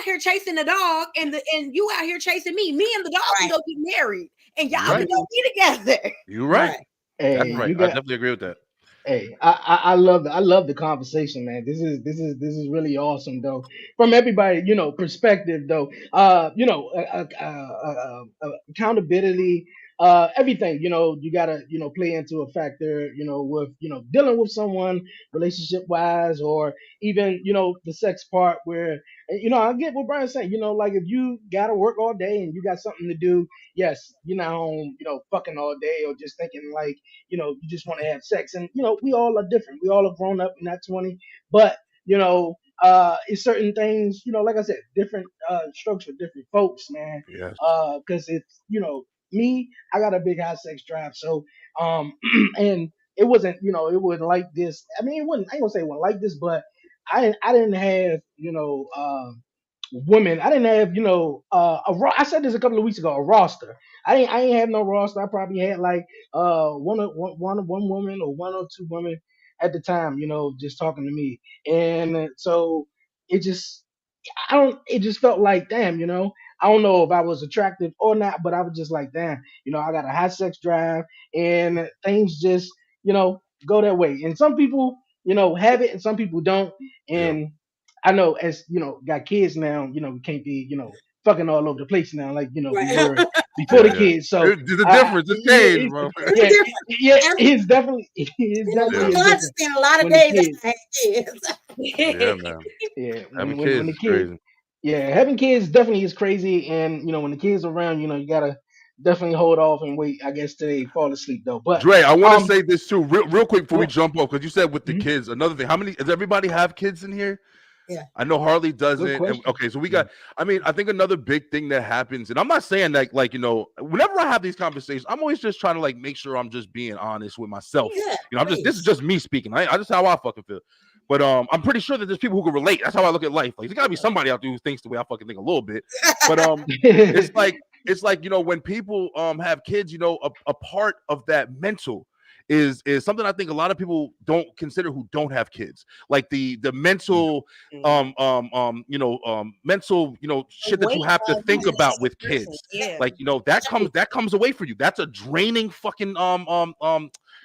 S4: here chasing the dog, and you out here chasing me. Me and the dog can go get married, and y'all can go be together.
S3: You're right. Hey, that's right. I definitely agree with that.
S2: Hey, I love the conversation, man. This is really awesome, though. From everybody, perspective, though. Accountability, everything. You gotta play into a factor. With dealing with someone relationship wise, or even the sex part where I get what Brian's saying. Like if you gotta work all day and you got something to do, yes, you're not home, fucking all day or just thinking like. You just want to have sex. And, we all are different. We all are grown up, not 20. But, it's certain things, like I said, different strokes for different folks, man.
S3: Yes.
S2: Because it's, me, I got a big high sex drive. So, and it wasn't like this. I mean, I ain't gonna say it wasn't like this, but I didn't have, women. I didn't have, I said this a couple of weeks ago, a roster. I ain't have no roster. I probably had like one woman or one or two women at the time, just talking to me. And so it just I don't it just felt like damn, I don't know if I was attractive or not, but I was just like, damn, I got a high sex drive and things just, go that way. And some people, have it and some people don't.
S3: Yeah.
S2: And I know as got kids now, we can't be, fucking all over the place now, like we
S6: Right.
S2: were before the
S3: Yeah.
S2: kids. So
S3: There's a difference. It's changed, bro.
S2: yeah,
S6: It's
S2: yeah,
S6: different.
S2: it's definitely
S6: My
S2: a
S6: God
S2: difference
S6: spent a lot of
S2: when the
S6: days
S2: kids,
S6: after I had kids.
S3: Yeah, man.
S2: yeah,
S3: Having
S2: when
S3: kids
S2: the
S3: is
S2: kids,
S3: crazy.
S2: yeah, having kids definitely is crazy, and when the kids are around, you gotta definitely hold off and wait, I guess, till they fall asleep though. But
S3: Dre, I want to
S2: um,
S3: say this too, real quick before we
S2: well,
S3: jump off, because you said with the
S2: mhm,
S3: kids. Another thing, how many does everybody have kids in here?
S6: Yeah.
S3: I know Harley
S2: good
S3: doesn't. And,
S2: question.
S3: okay, so we got. I mean, I think another big thing that happens, and I'm not saying that like whenever I have these conversations, I'm always just trying to like make sure I'm just being honest with myself.
S6: Yeah.
S3: I'm just this is just me speaking. I just how I fucking feel. But I'm pretty sure that there's people who can relate. That's how I look at life. Like, there's gotta be somebody out there who thinks the way I fucking think a little bit. But it's like when people have kids, a part of that mental is something I think a lot of people don't consider who don't have kids. Like the mental mental shit that you
S4: Weight
S3: have to
S4: of
S3: think
S4: being
S3: about
S4: another
S3: with
S4: person.
S3: kids.
S4: Yeah.
S3: Like that comes away for you. That's a draining fucking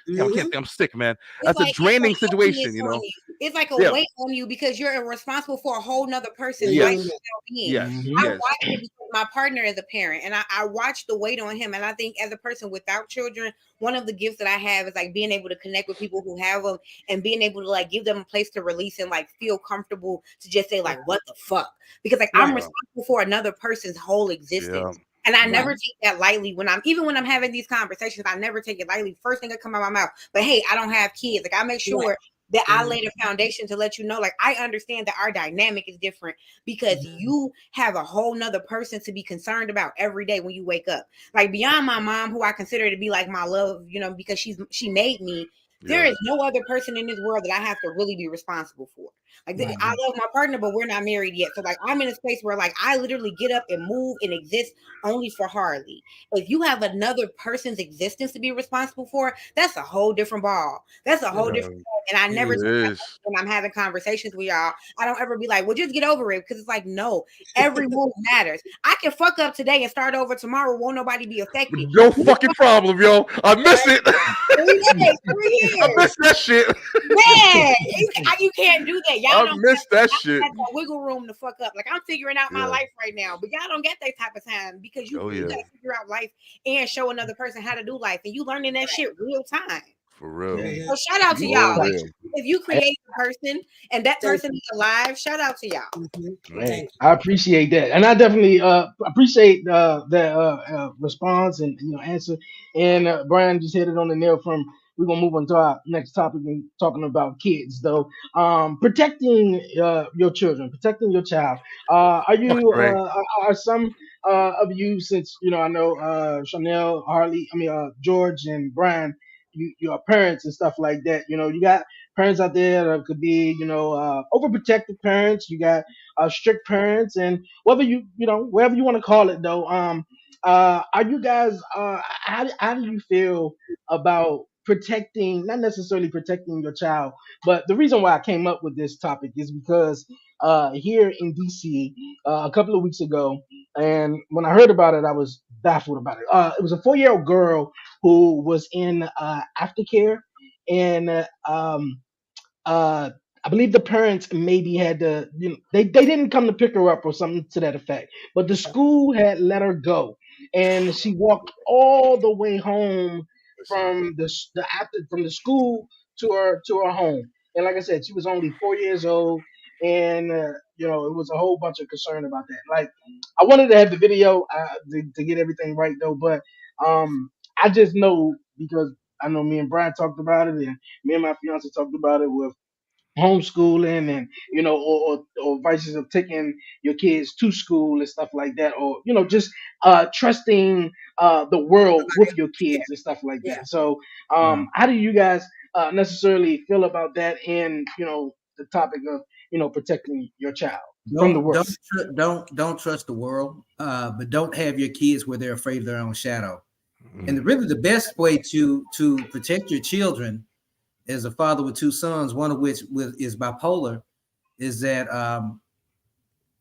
S3: yeah, I can't think. I'm sick, man.
S4: It's
S3: That's a
S4: like it's
S3: draining
S4: a heaviness
S3: situation,
S4: on you. It's like a
S3: Yeah.
S4: weight on you because you're responsible for a whole nother person's
S3: Yes.
S4: life and well-being.
S3: Yes.
S2: Mhm.
S4: I
S3: Yes.
S4: watch it because my partner is a parent, and I watch the weight on him. And I think as a person without children, one of the gifts that I have is like being able to connect with people who have them and being able to like give them a place to release and like feel comfortable to just say like, what the fuck? Because like I'm responsible for another person's whole existence.
S3: Yeah.
S4: And I never take that lightly when I'm having these conversations. I never take it lightly. First thing that come out of my mouth. But hey, I don't have kids. Like I make sure that I lay the foundation to let you know, like I understand that our dynamic is different because you have a whole nother person to be concerned about every day when you wake up. Like beyond my mom, who I consider to be like my love, because she made me. There is no other person in this world that I have to really be responsible for. Like I love my partner, but we're not married yet. So like I'm in a space where like I literally get up and move and exist only for Harley. If you have another person's existence to be responsible for, that's a whole different ball. That's a whole different ball. And I never when I'm having conversations with y'all, I don't ever be like, well, just get over it. Because it's like, no, every move matters. I can fuck up today and start over tomorrow. Won't nobody be affected.
S3: No fucking problem, yo. I miss it.
S4: 3 days, 3 years.
S3: I miss that shit.
S4: Man, you can't do that. Y'all don't
S3: miss that
S4: y'all
S3: shit.
S4: have the wiggle room to fuck up. Like I'm figuring out my life right now, but y'all don't get that type of time because you gotta figure out life and show another person how to do life, and you learning that shit real time.
S3: For real.
S4: So shout out to y'all. Like, if you create a person and that person is alive, shout out to y'all.
S2: Hey, I appreciate that, and I definitely appreciate that response and answer. And Brian just hit it on the nail. We're gonna move on to our next topic and talking about kids, though. Protecting your children, protecting your child. Are you are some of you, since I know Chanel, Harley, George and Brian, you are parents and stuff like that. You got parents out there that could be, overprotective parents. You got strict parents, and whether whatever you want to call it, though. Are you guys? How do you feel about protecting, not necessarily protecting your child, but the reason why I came up with this topic is because here in DC a couple of weeks ago, and when I heard about it, I was baffled about it. It was a 4-year-old girl who was in aftercare, and I believe the parents maybe had to, they didn't come to pick her up or something to that effect, but the school had let her go, and she walked all the way home from from the school to her home. And like I said, she was only 4 years old, and it was a whole bunch of concern about that. Like, I wanted to have the video to get everything right though, but I just know because I know me and Brian talked about it, and me and my fiance talked about it with homeschooling, and or vices of taking your kids to school and stuff like that, or just trusting the world with your kids and stuff like that. So how do you guys necessarily feel about that, and the topic of protecting your child? from the world.
S5: Don't trust the world, but don't have your kids where they're afraid of their own shadow. And really, the best way to protect your children, as a father with 2 sons, one of which is bipolar, is that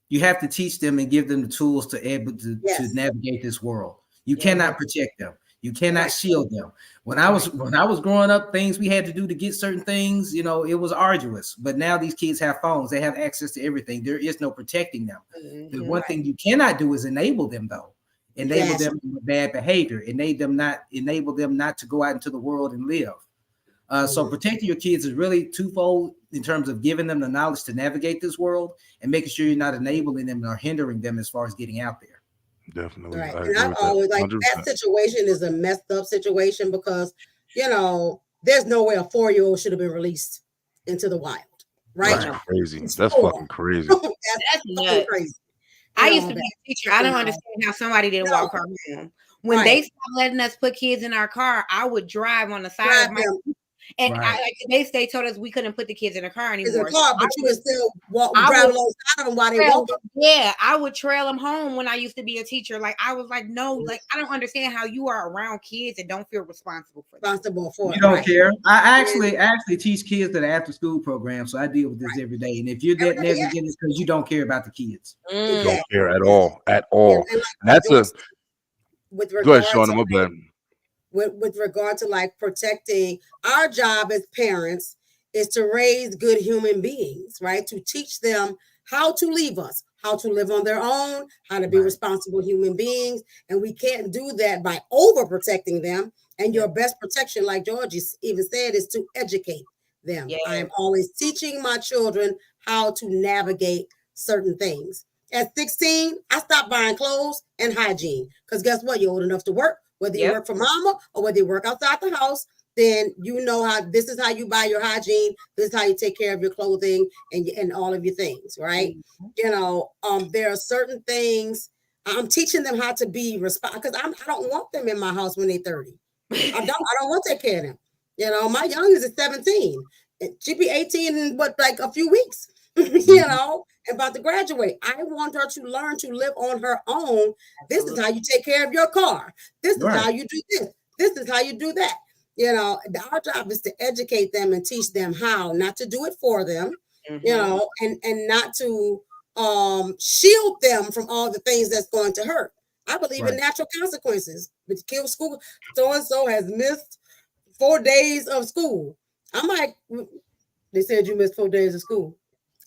S5: you have to teach them and give them the tools to able to navigate this world. You cannot protect them. You cannot shield them. When I was growing up, things we had to do to get certain things, it was arduous. But now these kids have phones. They have access to everything. There is no protecting them. The one thing you cannot do is enable them, though. Enable them with bad behavior. Enable them not to go out into the world and live. So protecting your kids is really twofold in terms of giving them the knowledge to navigate this world and making sure you're not enabling them or hindering them as far as getting out there.
S3: Definitely.
S6: Right. And I'm always like, 100%. That situation is a messed up situation because, there's no way a 4-year-old should have been released into the wild. Right.
S3: That's crazy. That's fucking crazy.
S4: That's nuts. Crazy. I used to be a teacher. I don't understand how somebody didn't walk her home. When they stopped letting us put kids in our car, I would drive on the side of my and they told us we couldn't put the kids in the car anymore.
S6: But you would still drive alongside of them while they walk.
S4: Yeah, I would trail them home when I used to be a teacher. Like I was like, no, like I don't understand how you are around kids and don't feel responsible for them.
S5: You don't care. I actually teach kids that after school program, so I deal with this every day. And if you're that negligent, it's because you don't care about the kids.
S3: You don't care at all. At all. Yeah, that's go ahead, Sean. I'm glad.
S6: With regard to like protecting, our job as parents is to raise good human beings, right? To teach them how to leave us, how to live on their own, how to be responsible human beings. And we can't do that by overprotecting them. And your best protection, like Georgie even said, is to educate them. Yeah. I am always teaching my children how to navigate certain things. At 16, I stopped buying clothes and hygiene because guess what? You're old enough to work. Whether you work for mama or whether you work outside the house, then you know how this is how you buy your hygiene. This is how you take care of your clothing and all of your things, right? Mm-hmm. There are certain things I'm teaching them how to be responsible because I don't want them in my house when they're 30. I don't want to take care of them. My youngest is 17. She'll be 18 in like a few weeks. About to graduate. I want her to learn to live on her own. This is how you take care of your car. This is how you do this. This is how you do that. Our job is to educate them and teach them how, not to do it for them, and not to shield them from all the things that's going to hurt. I believe in natural consequences. But kill school, so-and-so has missed 4 days of school. I'm like, they said you missed 4 days of school.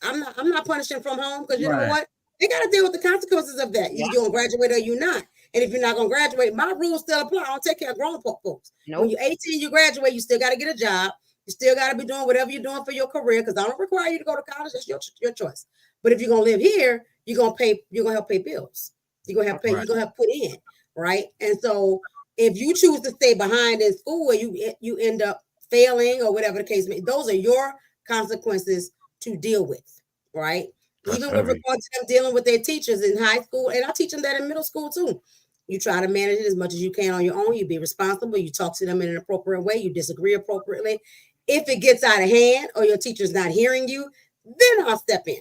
S6: I'm not punishing from home because you know what? They got to deal with the consequences of that. You're going to graduate or you're not. And if you're not going to graduate, my rules still apply. I don't take care of grown folks. Nope. When you're 18, you graduate, you still got to get a job. You still got to be doing whatever you're doing for your career because I don't require you to go to college. That's your choice. But if you're going to live here, you're going to help pay bills. You're going to have you're going to have put in, right? And so if you choose to stay behind in school or you end up failing or whatever the case may be, those are your consequences to deal with, right? That's even with regard to them dealing with their teachers in high school, and I teach them that in middle school too. You try to manage it as much as you can on your own. You be responsible. You talk to them in an appropriate way. You disagree appropriately. If it gets out of hand or your teacher's not hearing you, then I'll step in.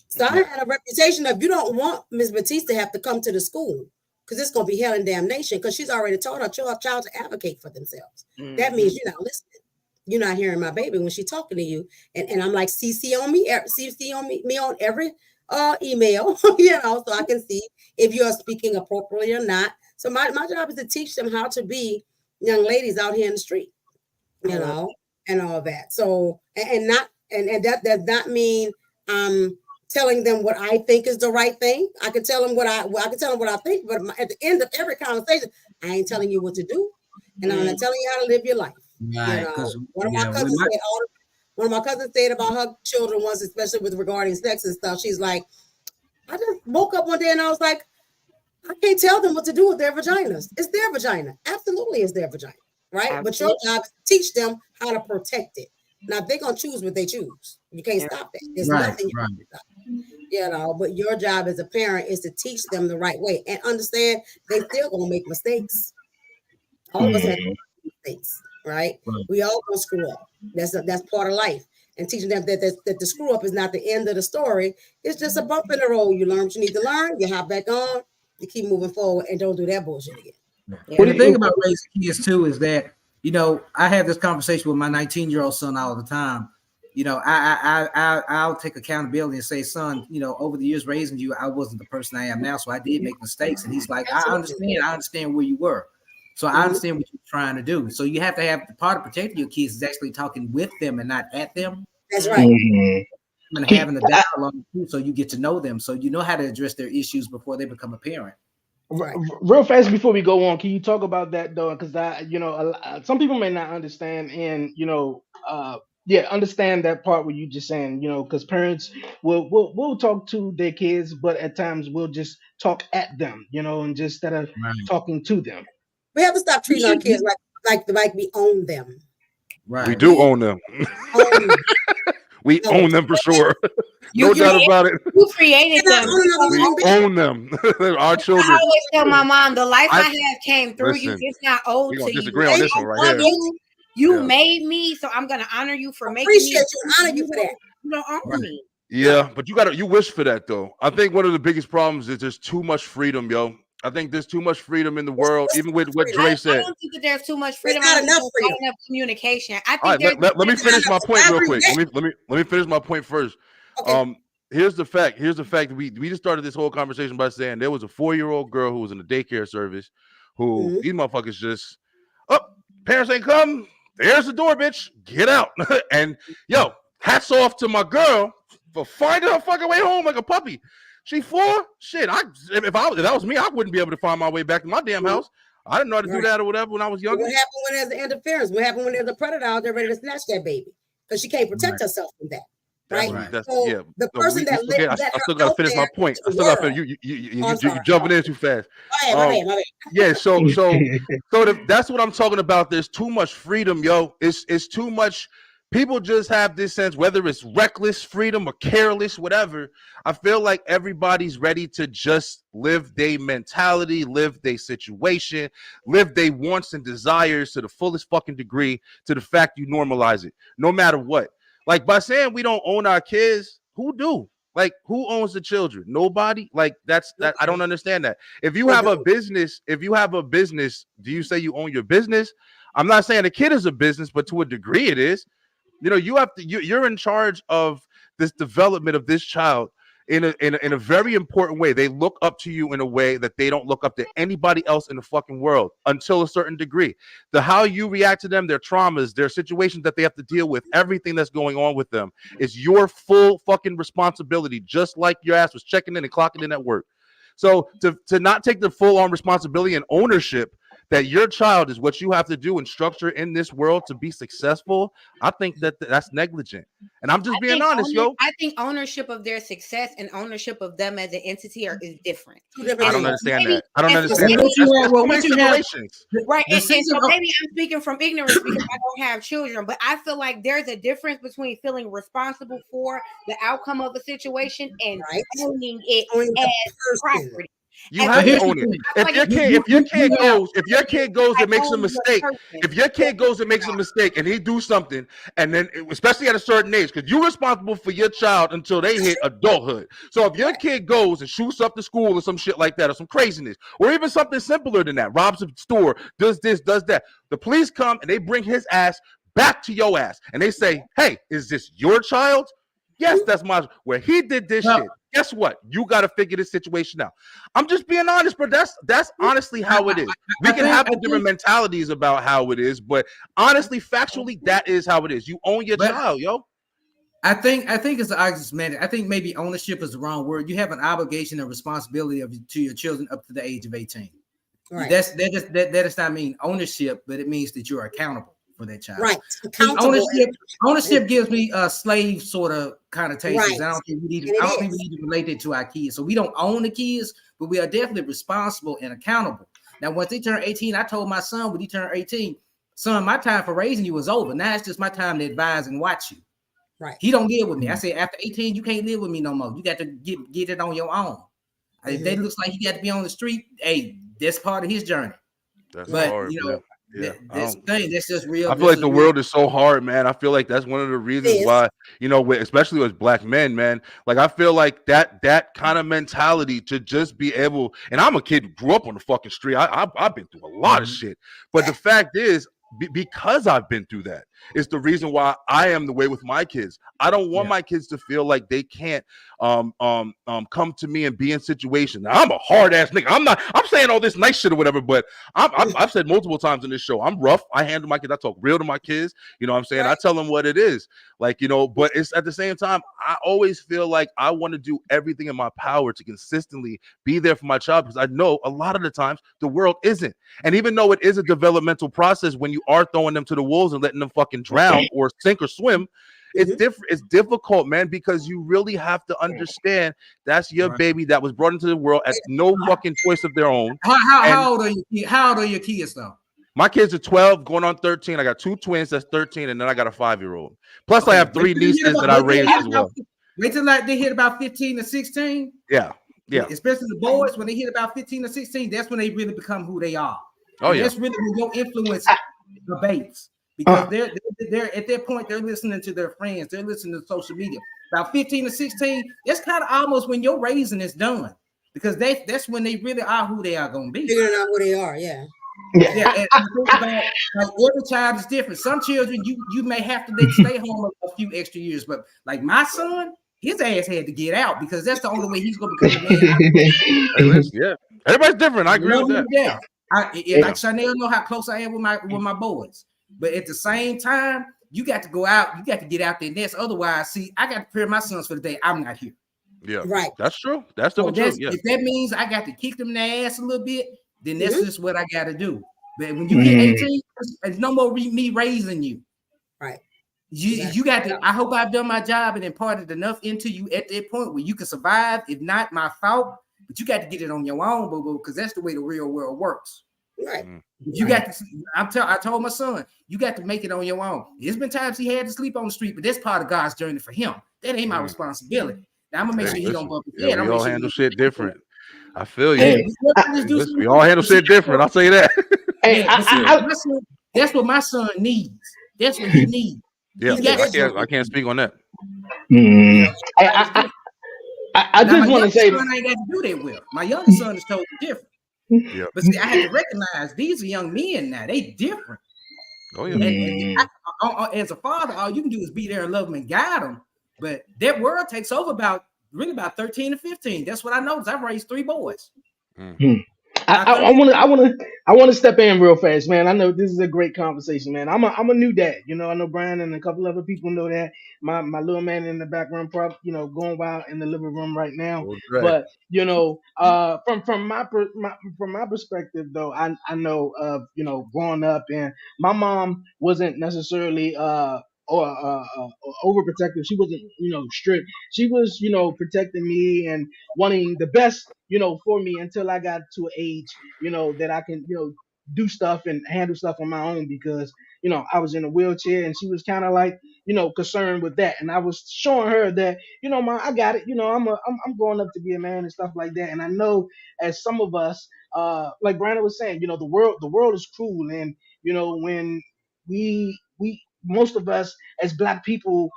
S6: So I had a reputation of you don't want Ms. Batiste to have to come to the school because it's going to be hell and damnation because she's already taught her child to advocate for themselves. Mm-hmm. That means you're not listening. You're not hearing my baby when she's talking to you. And I'm like, CC on me on every email, so I can see if you're speaking appropriately or not. So my job is to teach them how to be young ladies out here in the street, and all that. So, and that does not mean I'm telling them what I think is the right thing. I can tell them what I think, but at the end of every conversation, I ain't telling you what to do, and I'm not telling you how to live your life. Right, one of my cousins said about her children once, especially with regarding sex and stuff. She's like, I just woke up one day and I was like, I can't tell them what to do with their vaginas. It's their vagina. Absolutely, it's their vagina, right? Absolutely. But your job is to teach them how to protect it. Now they're gonna choose what they choose. You can't stop that. There's nothing you can stop. But your job as a parent is to teach them the right way and understand they still gonna make mistakes. All of us have mistakes. Right? We all gonna screw up. That's part of life. and teaching them that the screw up is not the end of the story. It's just a bump in the road. You learn what you need to learn, you hop back on, you keep moving forward, and don't do that bullshit again.
S5: And the thing about raising kids too is that, you know, I have this conversation with my 19-year-old son all the time. You know, I'll take accountability and say, son, you know, over the years raising you, I wasn't the person I am now, so I did make mistakes. And he's like, I understand where you were. So I understand what you're trying to do. So you have to have the part of protecting your kids is actually talking with them and not at them.
S6: That's right.
S5: And having a dialogue too, so you get to know them, so you know how to address their issues before they become apparent.
S2: Right. Real fast before we go on, can you talk about that though? Because some people may not understand, and understand that part where you just saying, because parents will talk to their kids, but at times we'll just talk at them, and just instead of talking to them.
S6: We have to stop treating our kids like we own them.
S3: Right. We do own them. We own them for sure. No doubt about it.
S4: You created them.
S3: We own them. Our children.
S4: I always tell my mom, the life I have came through you. It's not owed to you.
S3: Disagree on this one right here.
S4: You made me, so I'm gonna honor you for making
S6: me. Appreciate you and honor you for that.
S4: You don't own me.
S3: Yeah, but you wish for that though. I think one of the biggest problems is there's too much freedom, yo. I think there's too much freedom in the world, even with what Dre said.
S4: I don't think that there's too much freedom. There's not enough communication. I think
S3: let me finish my point real quick. Let me finish my point first. Okay. Here's the fact. We just started this whole conversation by saying there was a 4-year-old girl who was in a daycare service who these motherfuckers just, parents ain't come. There's the door, bitch. Get out. And yo, hats off to my girl for finding her fucking way home like a puppy. She 4? Shit, if that was me, I wouldn't be able to find my way back to my damn house. I didn't know how to do that or whatever when I was younger.
S6: What happened when there's an interference? What happened when there's a predator out there ready to snatch that baby? Because she can't protect herself from that. Right. So the person that lived
S3: I still gotta finish my point. I still gotta finish. You jumping in too fast.
S6: My bad.
S3: Yeah, so that's what I'm talking about. There's too much freedom, yo. It's too much. People just have this sense, whether it's reckless freedom or careless, whatever. I feel like everybody's ready to just live their mentality, live their situation, live their wants and desires to the fullest fucking degree, to the fact you normalize it, no matter what. Like, by saying we don't own our kids, who do? Like, who owns the children? Nobody. Like, that's that. I don't understand that. If you have a business, do you say you own your business? I'm not saying a kid is a business, but to a degree it is. You have to. You're in charge of this development of this child in a very important way. They look up to you in a way that they don't look up to anybody else in the fucking world until a certain degree. How you react to them, their traumas, their situations that they have to deal with, everything that's going on with them is your full fucking responsibility. Just like your ass was checking in and clocking in at work. So to not take the full on responsibility and ownership that your child is what you have to do and structure in this world to be successful, I think that's negligent. And I'm just being honest, yo.
S4: I think ownership of their success and ownership of them as an entity is different.
S3: I don't understand that. I don't understand that.
S4: Right. And so maybe I'm speaking from ignorance because I don't have children, but I feel like there's a difference between feeling responsible for the outcome of a situation and owning it as property.
S3: You have to own it. If your kid goes and makes a mistake, and he do something, and then especially at a certain age, because you're responsible for your child until they hit adulthood. So if your kid goes and shoots up the school or some shit like that, or some craziness, or even something simpler than that, robs a store, does this, does that, the police come and they bring his ass back to your ass, and they say, "Hey, is this your child?" Yes, that's my. Where he did this shit. Guess what? You got to figure this situation out. I'm just being honest, bro. That's honestly how it is. We can have different mentalities about how it is, but honestly, factually, that is how it is. You own your child, yo.
S5: I think it's the opposite, man. I think maybe ownership is the wrong word. You have an obligation and responsibility to your children up to the age of 18. Right. That does not mean ownership, but it means that you're accountable for that child.
S6: Right.
S5: Ownership gives me a slave sort of connotations. Right. I don't think we need to relate it to our kids. So we don't own the kids, but we are definitely responsible and accountable. Now, once they turn 18, I told my son when he turned 18, son, my time for raising you is over. Now it's just my time to advise and watch you.
S6: Right.
S5: He don't live with me. I said, after 18, you can't live with me no more. You got to get it on your own. If that looks like he got to be on the street, hey, that's part of his journey.
S3: That's hard, Yeah,
S5: That's the thing. That's just real.
S3: I feel like the world is so hard, man. I feel like that's one of the reasons why, especially as black men, man. Like I feel like that kind of mentality to just be able. And I'm a kid who grew up on the fucking street. I've been through a lot of shit. But the fact is, because I've been through that, is the reason why I am the way with my kids. I don't want my kids to feel like they can't come to me and be in situations. Now, I'm a hard ass nigga. I'm saying all this nice shit or whatever, but I've said multiple times in this show, I'm rough. I handle my kids. I talk real to my kids. You know what I'm saying? I tell them what it is. Like, but it's at the same time, I always feel like I want to do everything in my power to consistently be there for my child, because I know a lot of the times the world isn't. And even though it is a developmental process, when you are throwing them to the wolves and letting them fucking drown or sink or swim, it's different. It's difficult, man, because you really have to understand that's your baby that was brought into the world at no fucking choice of their own.
S5: How old are you? How old are your kids though?
S3: My kids are 12, going on 13. I got 2 twins that's 13, and then I got a 5-year-old. Plus, I have 3 nieces that I raised as well.
S5: Wait till they hit about 15 or 16.
S3: Yeah.
S5: Especially the boys, when they hit about 15 or 16, that's when they really become who they are.
S3: Oh, yeah.
S5: That's really when your influence debates. Because they're at that point, they're listening to their friends, they're listening to social media. About 15 or 16, that's kind of almost when your raising is done. Because that's when they really are who they are going to be.
S6: Figuring out who they are, yeah.
S5: Yeah, and like every child is different. Some children you may have to stay home a few extra years, but like my son, his ass had to get out because that's the only way he's going to become a man.
S3: Yeah, everybody's different. I agree with that.
S5: Yeah, like Chanel know how close I am with my boys, but at the same time, you got to go out. You got to get out there. That's otherwise. See, I got to prepare my sons for the day I'm not here.
S3: Yeah,
S6: right.
S3: That's true. That's true. Yeah.
S5: If that means I got to kick them in the ass a little bit, then that's just what I got to do. But when you get 18, there's no more me raising you.
S6: Right.
S5: You got to. I hope I've done my job and imparted enough into you at that point where you can survive. If not, my fault. But you got to get it on your own, boo boo, because that's the way the real world works.
S6: Right.
S5: You got to. I told my son, you got to make it on your own. There's been times he had to sleep on the street, but that's part of God's journey for him. That ain't my responsibility. Now I'm gonna make sure he don't bump his head.
S3: We all handle shit different. I feel you.
S5: Hey,
S3: we all handle shit different. I'll say that.
S5: Hey, that's what my son needs. That's what he needs.
S3: Yeah, I can't speak on that.
S2: I just want to say,
S5: I ain't got to do that with. My youngest son is totally different.
S3: Yeah.
S5: But see, I had to recognize these are young men now. They different.
S3: Oh yeah.
S5: And as a father, all you can do is be there and love them and guide them. But that world takes over about 13 to 15. That's what I noticed. I've raised 3 boys.
S2: I want to step in real fast, man. I know this is a great conversation, man. I'm a new dad. I know Brian and a couple other people know that. My little man in the background, probably going wild in the living room right now.
S3: Right.
S2: But from my perspective though, I know growing up, and my mom wasn't necessarily overprotective. She wasn't strict. She was protecting me and wanting the best for me until I got to an age that I can do stuff and handle stuff on my own, because I was in a wheelchair, and she was kind of like concerned with that, and I was showing her that Mom, I got it. I'm growing up to be a man and stuff like that. And I know, as some of us, like Brandon was saying, the world is cruel, and when we most of us as black people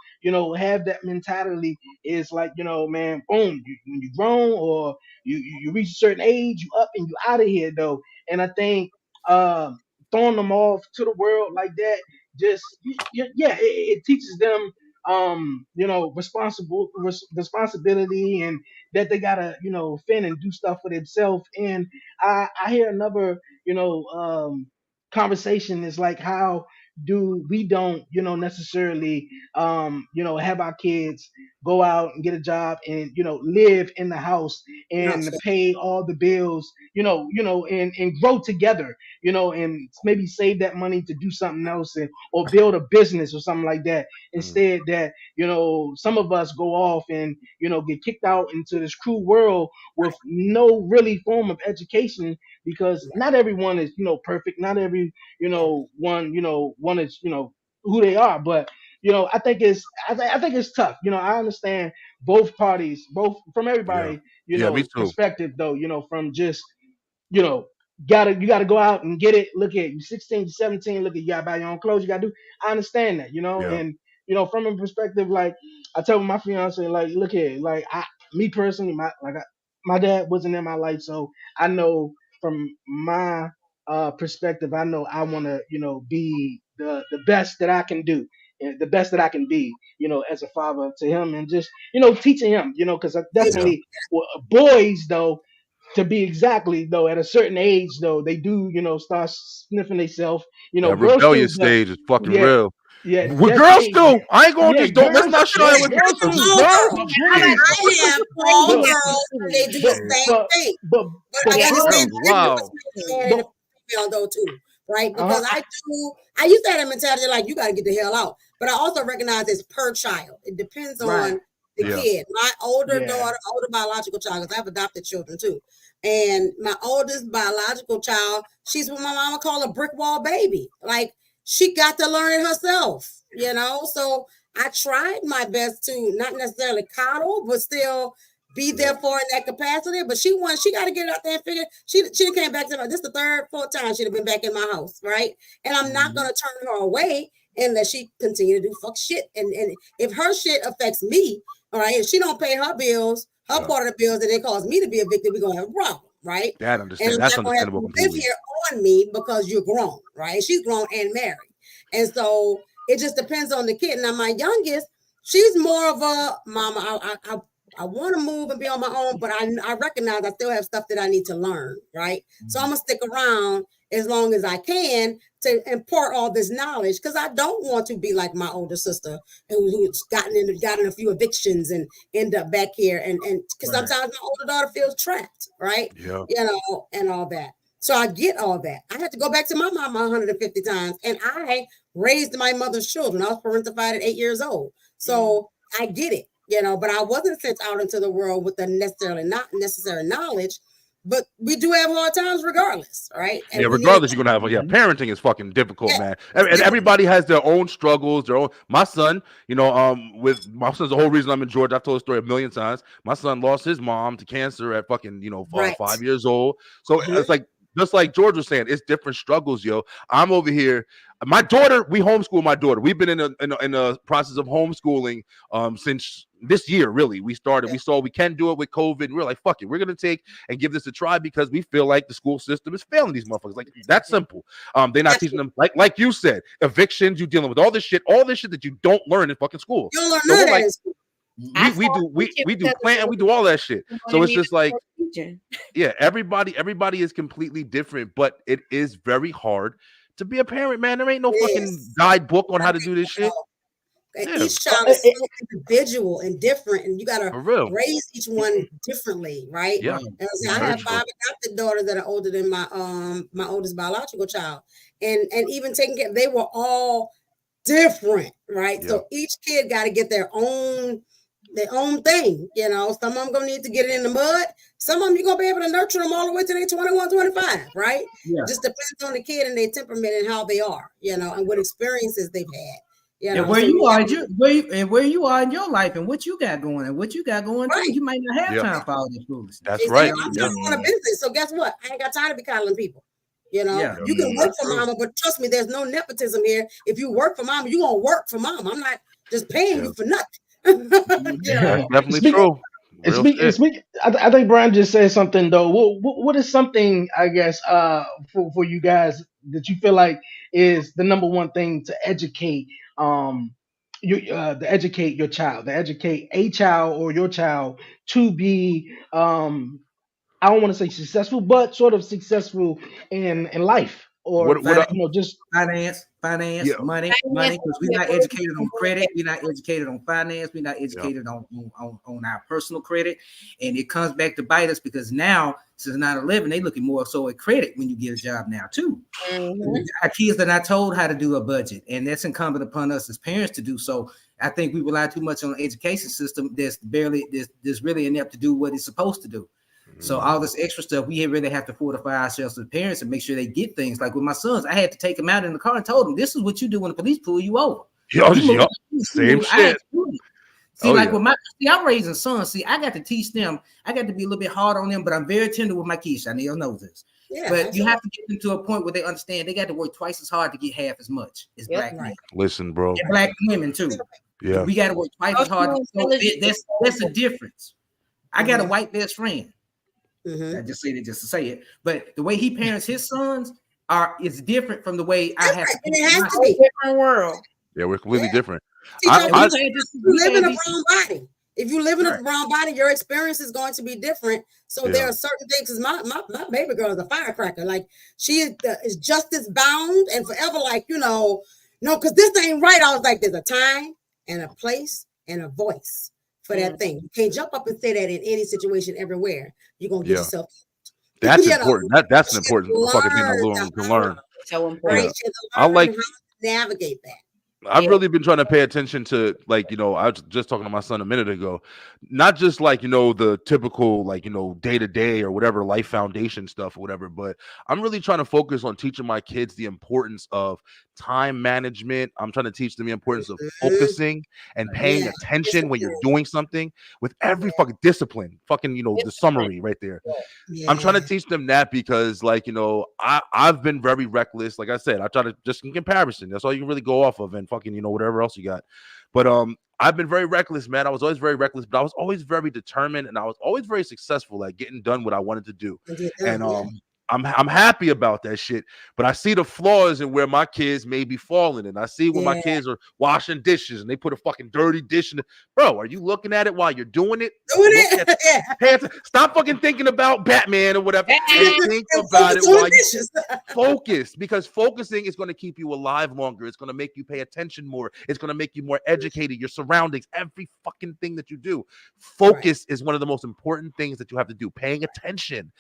S2: have that mentality, is like man, boom, when you grown or you reach a certain age, you up and you out of here though. And I think throwing them off to the world like that, just it teaches them responsibility, and that they gotta fend and do stuff for themselves. And I hear another conversation is like, how do we don't necessarily have our kids go out and get a job and live in the house and pay all the bills, and grow together, and maybe save that money to do something else, or build a business or something like that. Instead, that some of us go off and get kicked out into this cruel world with no really form of education, because not everyone is perfect. Not every one is who they are. But I think it's tough. I understand both parties, both from everybody
S3: me too.
S2: perspective though. From just you know you gotta go out and get it. Look at you 16, you 17, look at you gotta buy your own clothes, you gotta do. I understand that,
S3: Yeah.
S2: and from a perspective, like I tell my fiance, like, look here, like me personally, my dad wasn't in my life, so I know from my perspective, I know I wanna, be the best that I can do and the best that I can be, as a father to him and just, teaching him, because I
S3: Yeah.
S2: definitely boys though, to be exactly though, at a certain age though, they do, start sniffing themselves.
S3: That
S2: Girls too,
S3: rebellious
S2: but
S3: stage is fucking
S2: yeah,
S3: real.
S2: yeah,
S3: With
S2: that's
S3: girls too. I ain't gonna
S2: yeah,
S3: just don't let's
S2: girls,
S3: not shy
S2: yeah,
S3: away
S2: girls
S3: from
S2: too,
S6: All
S2: girls,
S6: girls.
S2: but
S6: I
S2: boys,
S6: have all
S2: but
S6: girls, they do the
S2: but
S6: same
S2: but
S6: thing.
S2: but
S6: But
S2: but
S6: I got to
S2: girls,
S6: say
S3: Girls,
S6: the
S3: wow.
S6: difference between a man and
S2: but
S6: a female though too, right?
S2: uh-huh,
S6: Because I used to have that mentality like you got to get the hell out, but I also recognize it's per child. It depends
S5: Right.
S6: on the
S3: Yeah.
S6: kid. My older
S2: yeah,
S6: daughter, older biological child, because I have adopted children too, and my oldest biological child, she's what my mama called a brick wall baby. Like she got to learn it herself, So I tried my best to not necessarily coddle, but still be there for her in that capacity. But she got to get out there and figure. She came back to me. This is the third, fourth time she'd have been back in my house, right? And I'm not gonna turn her away unless she continue to do fuck shit. And if her shit affects me, all right, if she don't pay her bills, her
S3: Yeah.
S6: part of the bills, and it causes me to be a victim, we're gonna have a problem, right?
S3: That's
S6: And I'm
S3: That's
S6: not gonna have
S3: understandable
S6: you live
S3: completely.
S6: here on me because you're grown, right? She's grown and married, and so it just depends on the kid. Now my youngest, she's more of a mama. I want to move and be on my own, but I recognize I still have stuff that I need to learn, right? So I'm gonna stick around as long as I can to impart all this knowledge because I don't want to be like my older sister who's gotten a few evictions and end up back here and because sometimes my older daughter feels trapped, right?
S3: Yeah.
S6: And all that. So I get all that. I had to go back to my mama 150 times, and I raised my mother's children. I was parentified at 8 years old, so I get it. But I wasn't sent out into the world with the not necessary knowledge, but we do have hard times regardless, right? And
S3: yeah, regardless, you're gonna have parenting is fucking difficult, man. And everybody has their own struggles, my son, with my son's the whole reason I'm in Georgia. I've told the story a million times. My son lost his mom to cancer at fucking, 5 years old. So it's like just like George was saying, it's different struggles, yo. I'm over here. My daughter, we homeschool my daughter. We've been in a process of homeschooling since this year, really. We started. We saw we can do it with COVID. And we're like, fuck it. We're gonna take and give this a try because we feel like the school system is failing these motherfuckers. Like that's simple. They're not teaching them like you said, evictions. You dealing with all this shit that you don't learn in fucking school.
S6: You don't learn none of that in school.
S3: We do planting, we do all that shit. So it's just like, yeah, everybody is completely different, but it is very hard to be a parent, man. There ain't no fucking guidebook on how to do this shit.
S6: And each child is so individual and different, and you gotta raise each one differently, right?
S3: Yeah.
S6: And I have 5 adopted daughters that are older than my oldest biological child, and even taking care, they were all different, right? Yeah. So each kid got to get their own thing, Some of them gonna need to get it in the mud. Some of them you're gonna be able to nurture them all the way to their 21, 25, right? Yeah. Just depends on the kid and their temperament and how they are, and what experiences they've had.
S5: And where you are in your life and what you got going and what you got going too. You might not have time for all this foolishness.
S3: That's right.
S6: I'm just on a business. So guess what? I ain't got time to be coddling people. You can work for mama, but trust me, there's no nepotism here. If you work for mama, you're gonna work for mama. I'm not just paying you for nothing.
S3: That's definitely true.
S2: I think Brian just said something though. What is something, I guess, for you guys that you feel like is the number one thing to educate to educate your child, to educate a child or your child to be I don't want to say successful, but sort of successful in life, or just
S5: finance, money, because we're not educated on credit, we're not educated on finance, we're not educated on our personal credit, and it comes back to bite us because now since 9/11, they looking more so at credit when you get a job now too. Our kids are not told how to do a budget, and that's incumbent upon us as parents to do so. I think we rely too much on the education system that's really inept to do what it's supposed to do. So all this extra stuff, we really have to fortify ourselves as parents and make sure they get things. Like with my sons, I had to take them out in the car and told them, this is what you do when the police pull you over.
S3: Same shit.
S5: I'm raising sons. See, I got to teach them. I got to be a little bit hard on them, but I'm very tender with my kids. Chanel knows this.
S6: Yeah,
S5: but you have to get them to a point where they understand they got to work twice as hard to get half as much as black men.
S3: Listen, bro.
S5: And black women too.
S3: Yeah.
S5: We got to work twice as hard. That's a difference. I got a white best friend. I just say it just to say it. But the way he parents his sons is different from the way I have to.
S6: It has to be
S4: different world.
S3: Yeah, we're completely different.
S6: See, you live in a brown body. If you live in a brown body, your experience is going to be different. So there are certain things. Because my baby girl is a firecracker. Like she is justice bound and forever. Like no, because this ain't right. I was like, there's a time and a place and a voice for that thing. You can't jump up and say that in any situation everywhere. You're gonna get yourself.
S3: That's important. That's an important fucking thing to learn.
S4: So important.
S3: I like
S6: how to navigate that.
S3: I've really been trying to pay attention to, like, I was just talking to my son a minute ago, not just like, the typical, like, day to day or whatever life foundation stuff or whatever, but I'm really trying to focus on teaching my kids the importance of time management. I'm trying to teach them the importance of focusing and paying attention when you're doing something with every fucking discipline, the summary right there. I'm trying to teach them that because, like, I've been very reckless. Like I said, I try to just in comparison. That's all you can really go off of, and fucking, whatever else you got. But I've been very reckless, man. I was always very reckless, but I was always very determined, and I was always very successful at getting done what I wanted to do. And I'm happy about that shit, but I see the flaws in where my kids may be falling, and I see when my kids are washing dishes and they put a fucking dirty dish in. Bro, are you looking at it while you're doing it? Stop fucking thinking about Batman or whatever. Think about it while you focus, because focusing is going to keep you alive longer. It's going to make you pay attention more. It's going to make you more educated. Your surroundings, every fucking thing that you do. Focus is one of the most important things that you have to do. Paying attention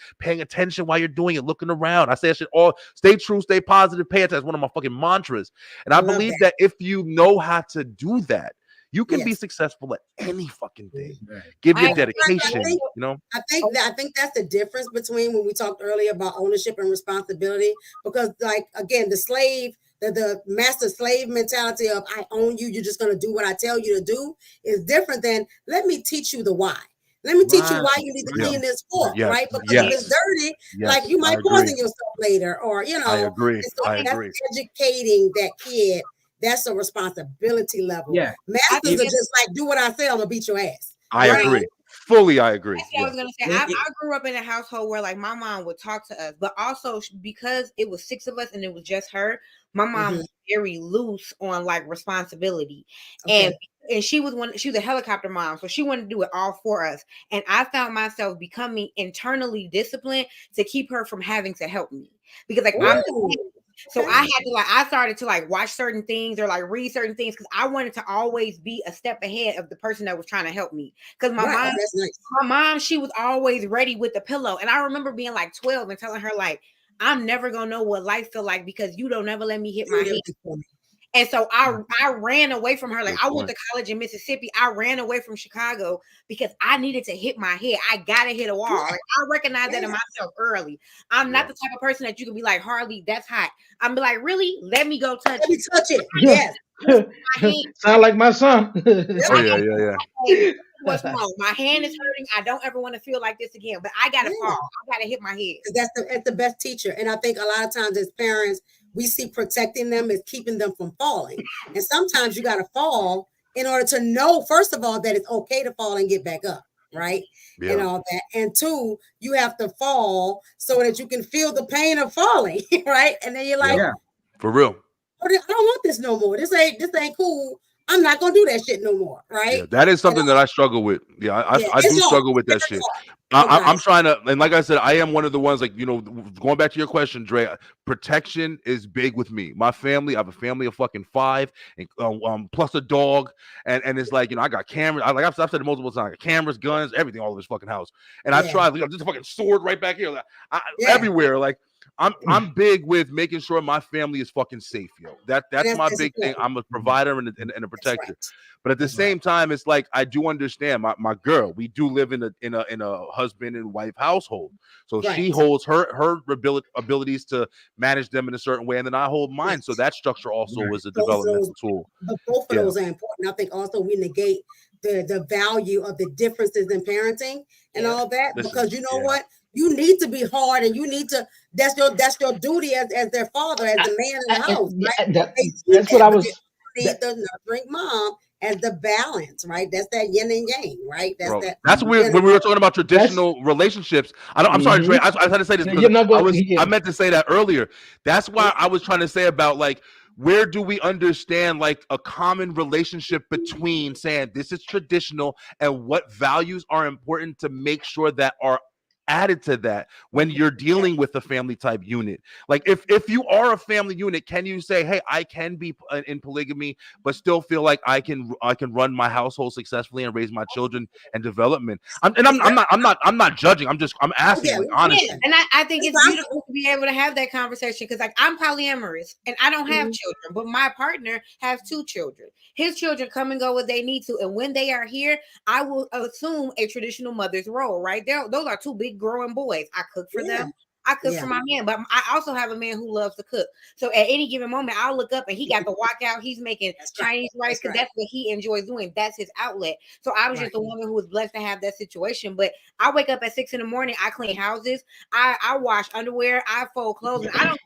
S3: while you're doing it, looking around. I say that shit all. Stay true, stay positive, pay attention. It's one of my fucking mantras. And I believe that if you know how to do that, you can be successful at any fucking thing. Give your dedication.
S6: I think that's the difference between when we talked earlier about ownership and responsibility. Because, like, again, the master slave mentality of I own you, you're just going to do what I tell you to do is different than let me teach you the why. Let me teach you why you need to clean this fork, right? Because if it's dirty, like you might poison yourself later, or
S3: I agree.
S6: So that's educating that kid. That's a responsibility level. Yeah, masters are just like, do what I say, I'm gonna beat your ass.
S3: I agree. Fully, I agree.
S4: That's what I was gonna say. I grew up in a household where, like, my mom would talk to us, but also because it was 6 of us and it was just her, my mom was very loose on, like, responsibility. And she was a helicopter mom, so she wanted to do it all for us. And I found myself becoming internally disciplined to keep her from having to help me, because, like, so I had to, I started to, watch certain things or, read certain things, because I wanted to always be a step ahead of the person that was trying to help me. Because my mom, she was always ready with the pillow. And I remember being 12 and telling her, I'm never gonna know what life feel like because you don't ever let me hit my head. And so I ran away from her. I went to college in Mississippi. I ran away from Chicago because I needed to hit my head. I got to hit a wall. I recognize that in myself early. I'm not the type of person that you can be like, Harley, that's hot. I'm be like, really? Let me go touch it.
S6: Let me touch it. Yes.
S2: Sound like my son.
S4: What's wrong? My hand is hurting. I don't ever want to feel like this again, but I got to fall. I got to hit my head.
S6: That's the best teacher. And I think a lot of times as parents, we see protecting them as keeping them from falling. And sometimes you got to fall in order to know, first of all, that it's okay to fall and get back up, right? And all that. And 2, you have to fall so that you can feel the pain of falling, right? And then you're like,
S3: for real.
S6: I don't want this no more. This ain't cool. I'm not gonna do that shit no more, right?
S3: Yeah, that is something that I struggle with. I do struggle with that shit. I'm trying to, and like I said, I am one of the ones, going back to your question, Dre, protection is big with me. My family, I have a family of fucking 5 and plus a dog, and it's I got cameras. I've said it multiple times. I got cameras, guns, everything all over this fucking house. And I tried, just a fucking sword right back here, everywhere. I'm big with making sure my family is fucking safe, yo. That's my big thing. I'm a provider and a protector. But at the same time, it's I do understand my girl. We do live in a husband and wife household, so she holds her abilities to manage them in a certain way, and then I hold mine. So that structure also is a developmental tool.
S6: But both of those are important. I think also we negate the value of the differences in parenting and all that, because you know what? you need to be hard, and you need to. That's your duty as their father, as the man in the house, right?
S2: That's what I was.
S6: You need the nurturing mom as the balance, right? That's that yin and yang, right?
S3: Bro, that's weird. When we were talking about traditional relationships, I'm sorry, Dre. I had to say this because I meant to say that earlier. That's why I was trying to say about like, where do we understand like a common relationship between saying this is traditional and what values are important to make sure that are added to that when you're dealing with a family type unit? Like if you are a family unit, can you say, hey, I can be in polygamy but still feel like I can run my household successfully and raise my children and development? I'm not judging. I'm asking like honestly.
S4: Yeah. And I think it's beautiful to be able to have that conversation, because like I'm polyamorous and I don't have children, but my partner has 2 children. His children come and go as they need to, and when they are here, I will assume a traditional mother's role, right? Those are 2 big growing boys. I cook for them. I cook for my man, but I also have a man who loves to cook. So at any given moment, I'll look up and he got the walk out. He's making Chinese rice because that's what he enjoys doing. That's his outlet. So I was just a woman who was blessed to have that situation. But I wake up at 6 a.m. I clean houses. I wash underwear. I fold clothes. And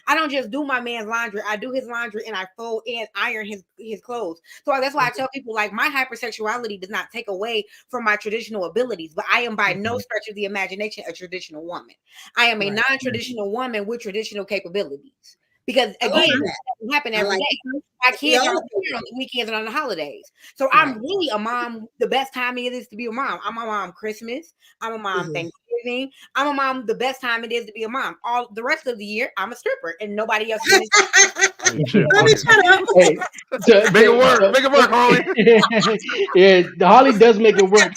S4: I don't just do my man's laundry. I do his laundry and I fold and iron his clothes. So that's why I tell people, like, my hypersexuality does not take away from my traditional abilities, but I am by no stretch of the imagination a traditional woman. I am a non-traditional woman with traditional capabilities, because again, that doesn't happen every day. My kids are here on the weekends and on the holidays. So I'm really a mom. The best time it is to be a mom. I'm a mom Christmas. I'm a mom Thanksgiving. I'm a mom the best time it is to be a mom. All the rest of the year, I'm a stripper and nobody else.
S3: Make it work. Make it work, Harley.
S2: Yeah, Harley does make it work.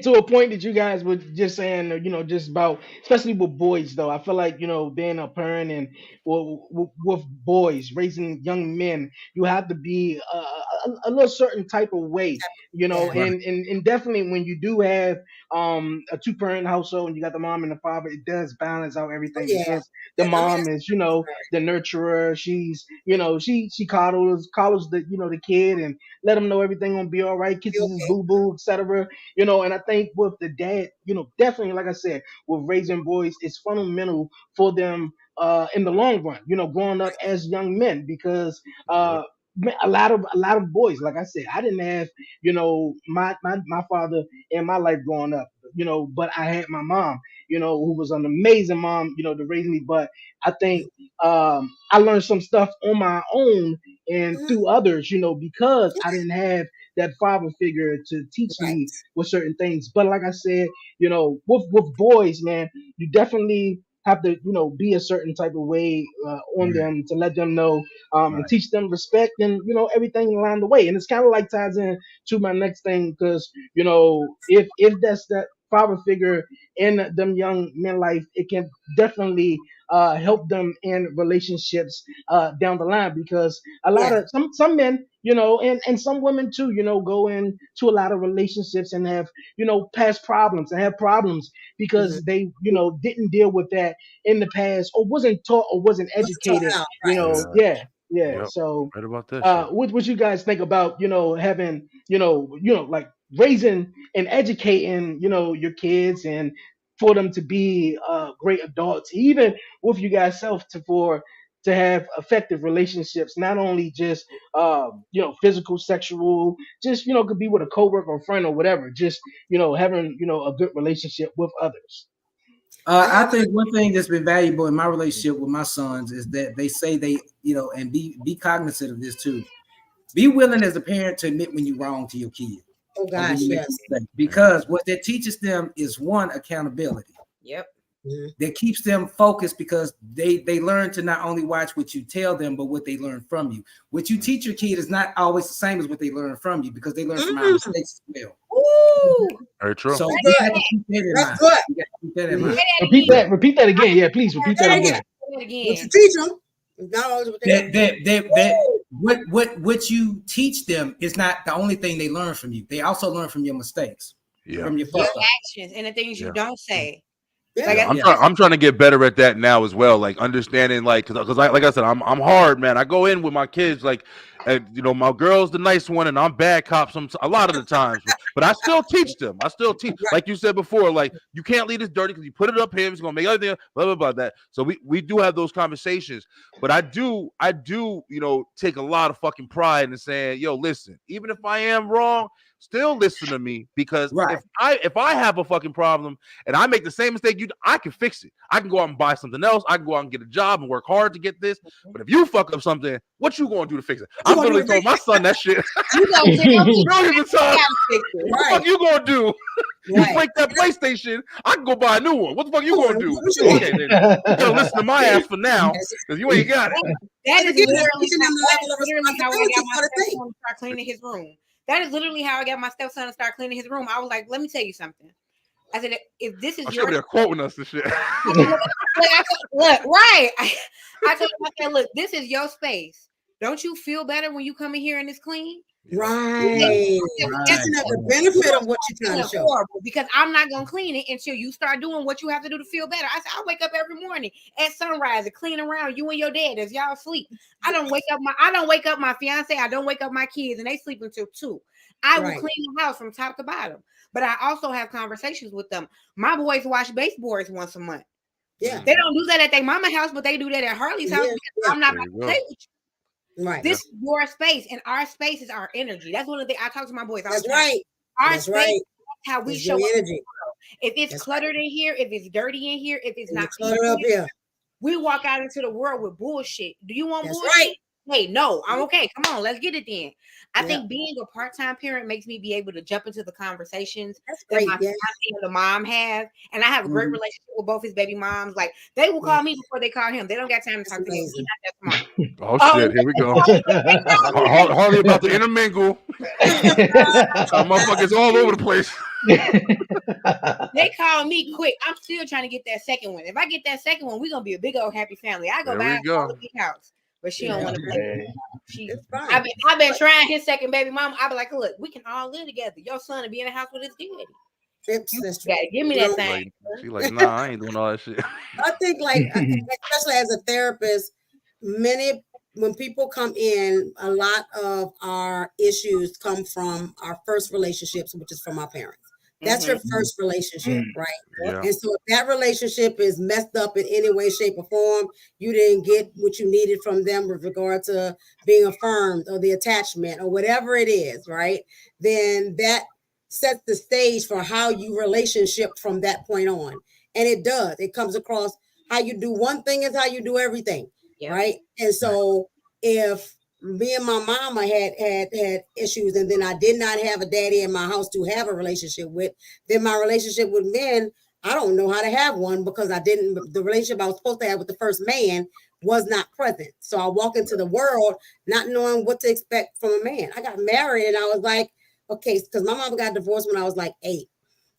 S2: To a point that you guys were just saying, just about, especially with boys, though. I feel like, being a parent and with boys, raising young men, you have to be a little certain type of way, and definitely when you do have a 2-parent household and you got the mom and the father, it does balance out everything, because the mom is, the nurturer. She's, she coddles the kid and let him know everything gonna be all right, kisses his boo-boo, etc. And I think with the dad, definitely, like I said, with raising boys, it's fundamental for them in the long run, growing up as young men, because a lot of boys, like I said, I didn't have, my father in my life growing up, but I had my mom, who was an amazing mom, to raise me. But I think I learned some stuff on my own and through others, because I didn't have that father figure to teach me with certain things. But like I said, with boys, man, you definitely have to, be a certain type of way on them to let them know and teach them respect and, everything along the way. And it's kind of like ties in to my next thing, because, if that's that father figure in them young men life, it can definitely help them in relationships down the line, because a lot of some men, and some women too, go into a lot of relationships and have, past problems and have problems because they, didn't deal with that in the past, or wasn't taught, or wasn't educated,
S3: Yep.
S2: So
S3: right about this.
S2: what you guys think about, having, like raising and educating, your kids, and for them to be great adults, even with you guys self, to have effective relationships, not only just physical, sexual, just could be with a coworker or friend or whatever, just having a good relationship with others.
S5: I think one thing that's been valuable in my relationship with my sons is that they say they, and be cognizant of this too. Be willing as a parent to admit when you're wrong to your kid.
S6: Oh gosh, yes.
S5: Because what that teaches them is, one, accountability.
S4: Yep.
S5: That keeps them focused, because they learn to not only watch what you tell them, but what they learn from you. What you teach your kid is not always the same as what they learn from you, because they learn from our mistakes as well.
S4: Ooh.
S3: Very true.
S5: So we have to keep that in mind.
S2: Repeat that again. Yeah, please repeat that again.
S6: What you teach them, not always
S5: what you teach them is not the only thing they learn from you. They also learn from your mistakes, from your
S4: actions and the things you don't say.
S3: I'm trying to get better at that now as well, like understanding, like, because like I said, I'm hard, man. I go in with my kids, like, my girl's the nice one and I'm bad cop a lot of the times, But I still teach them. I still teach,
S6: Right.
S3: like you said before, like you can't leave this dirty because you put it up here, it's gonna make everything blah blah blah that. So we do have those conversations, but I do, you know, take a lot of fucking pride in saying, yo, listen, even if I am wrong, still listen to me, because if I have a fucking problem and I make the same mistake you do, I can fix it. I can go out and buy something else. I can go out and get a job and work hard to get this. But if you fuck up something, what you gonna do to fix it? I'm literally told my son that shit. Millions of times. What the fuck you gonna do? You break that PlayStation, I can go buy a new one. What the fuck you gonna do? Okay, then you gotta listen to my ass for now, because you ain't got it.
S4: That is literally how I got my stepson to start cleaning his room. That is literally how I got my stepson to start cleaning his room. I was like, let me tell you something. I said, if this is your,
S3: they're quoting us and shit.
S4: Look, right. I told him, I said, look, this is your space. Don't you feel better when you come in here and it's clean?
S6: Right. That's another benefit of what you're trying to show.
S4: Because I'm not gonna clean it until you start doing what you have to do to feel better. I said, I wake up every morning at sunrise and clean around you and your dad as y'all sleep. I don't wake up my fiance, I don't wake up my kids, and they sleep until 2. I will clean the house from top to bottom. But I also have conversations with them. My boys wash baseboards once a month.
S6: Yeah.
S4: They don't do that at their mama's house, but they do that at Harley's house because I'm not about to play with you.
S6: Right.
S4: This is your space, and our space is our energy. That's one of the things I talk to my boys all the time.
S6: That's right.
S4: Our
S6: That's
S4: space,
S6: right.
S4: that's how we
S6: It's
S4: show up.
S6: energy.
S4: If it's cluttered in here, if it's dirty in here, if it's not
S6: cluttered up here,
S4: we walk out into the world with bullshit. Do you want bullshit?
S6: Right.
S4: Hey, no, I'm okay. Come on, let's get it then. I think being a part-time parent makes me be able to jump into the conversations that my fiance and the mom have. And I have a great relationship with both his baby moms. Like, they will call me before they call him. They don't got time to talk to me. He's not that smart.
S3: Oh, shit, here we go. Harley about to intermingle. Motherfuckers all over the place.
S4: They call me quick. I'm still trying to get that second one. If I get that second one, we're gonna be a big old happy family. I go buy a big house, but she don't want to play. I've been trying his second baby mama. I be like, look, we can all live together. Your son will be in the house with his daddy. Give me that thing.
S3: She's like, nah, I ain't doing all that shit.
S6: I think, like, especially as a therapist, when people come in, a lot of our issues come from our first relationships, which is from our parents. That's your first relationship, right? Yeah. And so if that relationship is messed up in any way, shape, or form, you didn't get what you needed from them with regard to being affirmed or the attachment or whatever it is, right? Then that sets the stage for how you relationship from that point on. And it does. It comes across how you do one thing is how you do everything, right? And so if me and my mama had issues, and then I did not have a daddy in my house to have a relationship with, then my relationship with men, I don't know how to have one because the relationship I was supposed to have with the first man was not present. So I walk into the world not knowing what to expect from a man. I got married and I was like, okay, because my mom got divorced when I was like 8.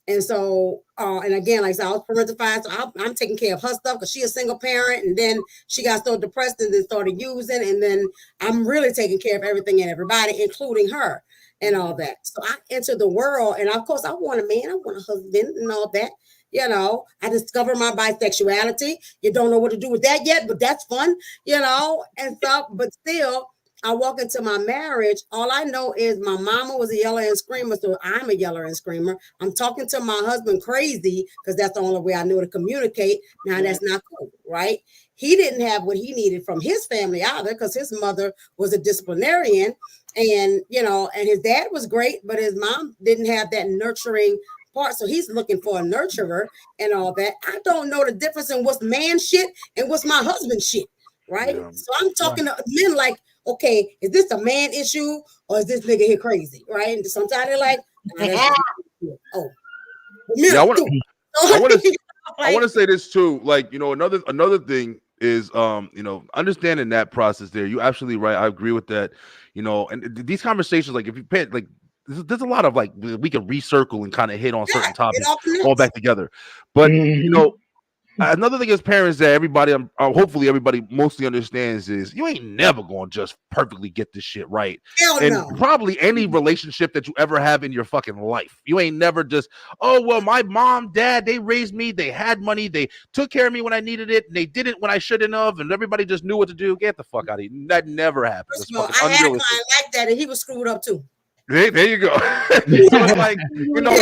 S6: And so, and again, like I said, I was parentified, so I'm taking care of her stuff because she's a single parent. And then she got so depressed and then started using. And then I'm really taking care of everything and everybody, including her and all that. So I entered the world, and of course, I want a man, I want a husband and all that. You know, I discovered my bisexuality. You don't know what to do with that yet, but that's fun, you know, and stuff. But still, I walk into my marriage. All I know is my mama was a yeller and screamer, so I'm a yeller and screamer. I'm talking to my husband crazy because that's the only way I knew to communicate. Now, that's not cool, right? He didn't have what he needed from his family either because his mother was a disciplinarian, and, you know, and his dad was great, but his mom didn't have that nurturing part. So he's looking for a nurturer and all that. I don't know the difference in what's man shit and what's my husband shit, right? Yeah. So I'm talking to men like, okay, is this a man issue or is this nigga here crazy, right? And sometimes they're like, I
S3: want to say this too. Like, you know, another thing is, you know, understanding that process there. You're absolutely right. I agree with that. You know, and these conversations, like if you pay, like, there's a lot of like we can recircle and kind of hit on certain topics all back together. But you know, another thing as parents that everybody, hopefully everybody mostly understands is you ain't never going to just perfectly get this shit right. Probably any relationship that you ever have in your fucking life. You ain't never just, oh, well, my mom, dad, they raised me. They had money. They took care of me when I needed it. And they did it when I shouldn't have. And everybody just knew what to do. Get the fuck out of here. That never happens.
S6: I had a client like that and he was screwed up too.
S3: There you go. So it's like, you know,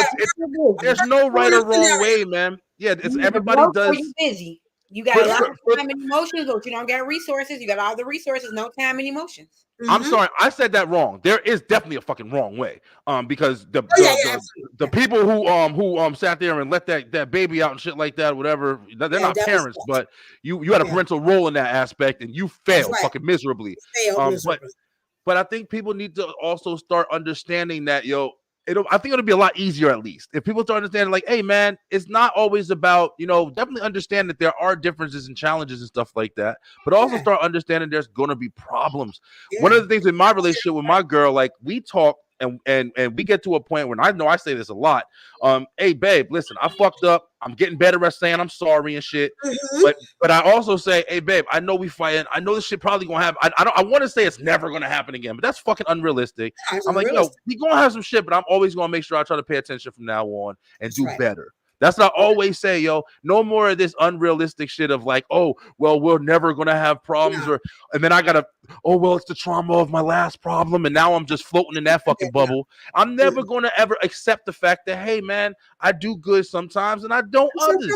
S3: there's no right or wrong way, man. Yeah, it's everybody does.
S4: You busy. You got a lot of time and emotions, but you don't got resources. You got all the resources, no time and emotions.
S3: I'm sorry, I said that wrong. There is definitely a fucking wrong way. Because the people who sat there and let that baby out and shit like that, whatever, they're not parents, but you had a parental role in that aspect, and you failed fucking miserably. But I think people need to also start understanding that, I think it'll be a lot easier, at least, if people start understanding, like, hey, man, it's not always about, definitely understand that there are differences and challenges and stuff like that, but also start understanding there's going to be problems. One of the things in my relationship with my girl, like, we talk and we get to a point where I know I say this a lot. Hey, babe, listen, I fucked up. I'm getting better at saying I'm sorry and shit. But I also say, hey, babe, I know we fighting. I know this shit probably gonna happen. I want to say it's never gonna happen again, but that's fucking unrealistic. I'm like, we gonna have some shit, but I'm always gonna make sure I try to pay attention from now on and do better. That's what I always say, no more of this unrealistic shit of like, oh, well, we're never going to have problems. And then I got to, it's the trauma of my last problem. And now I'm just floating in that fucking bubble. I'm never going to ever accept the fact that, hey, man, I do good sometimes and I don't others.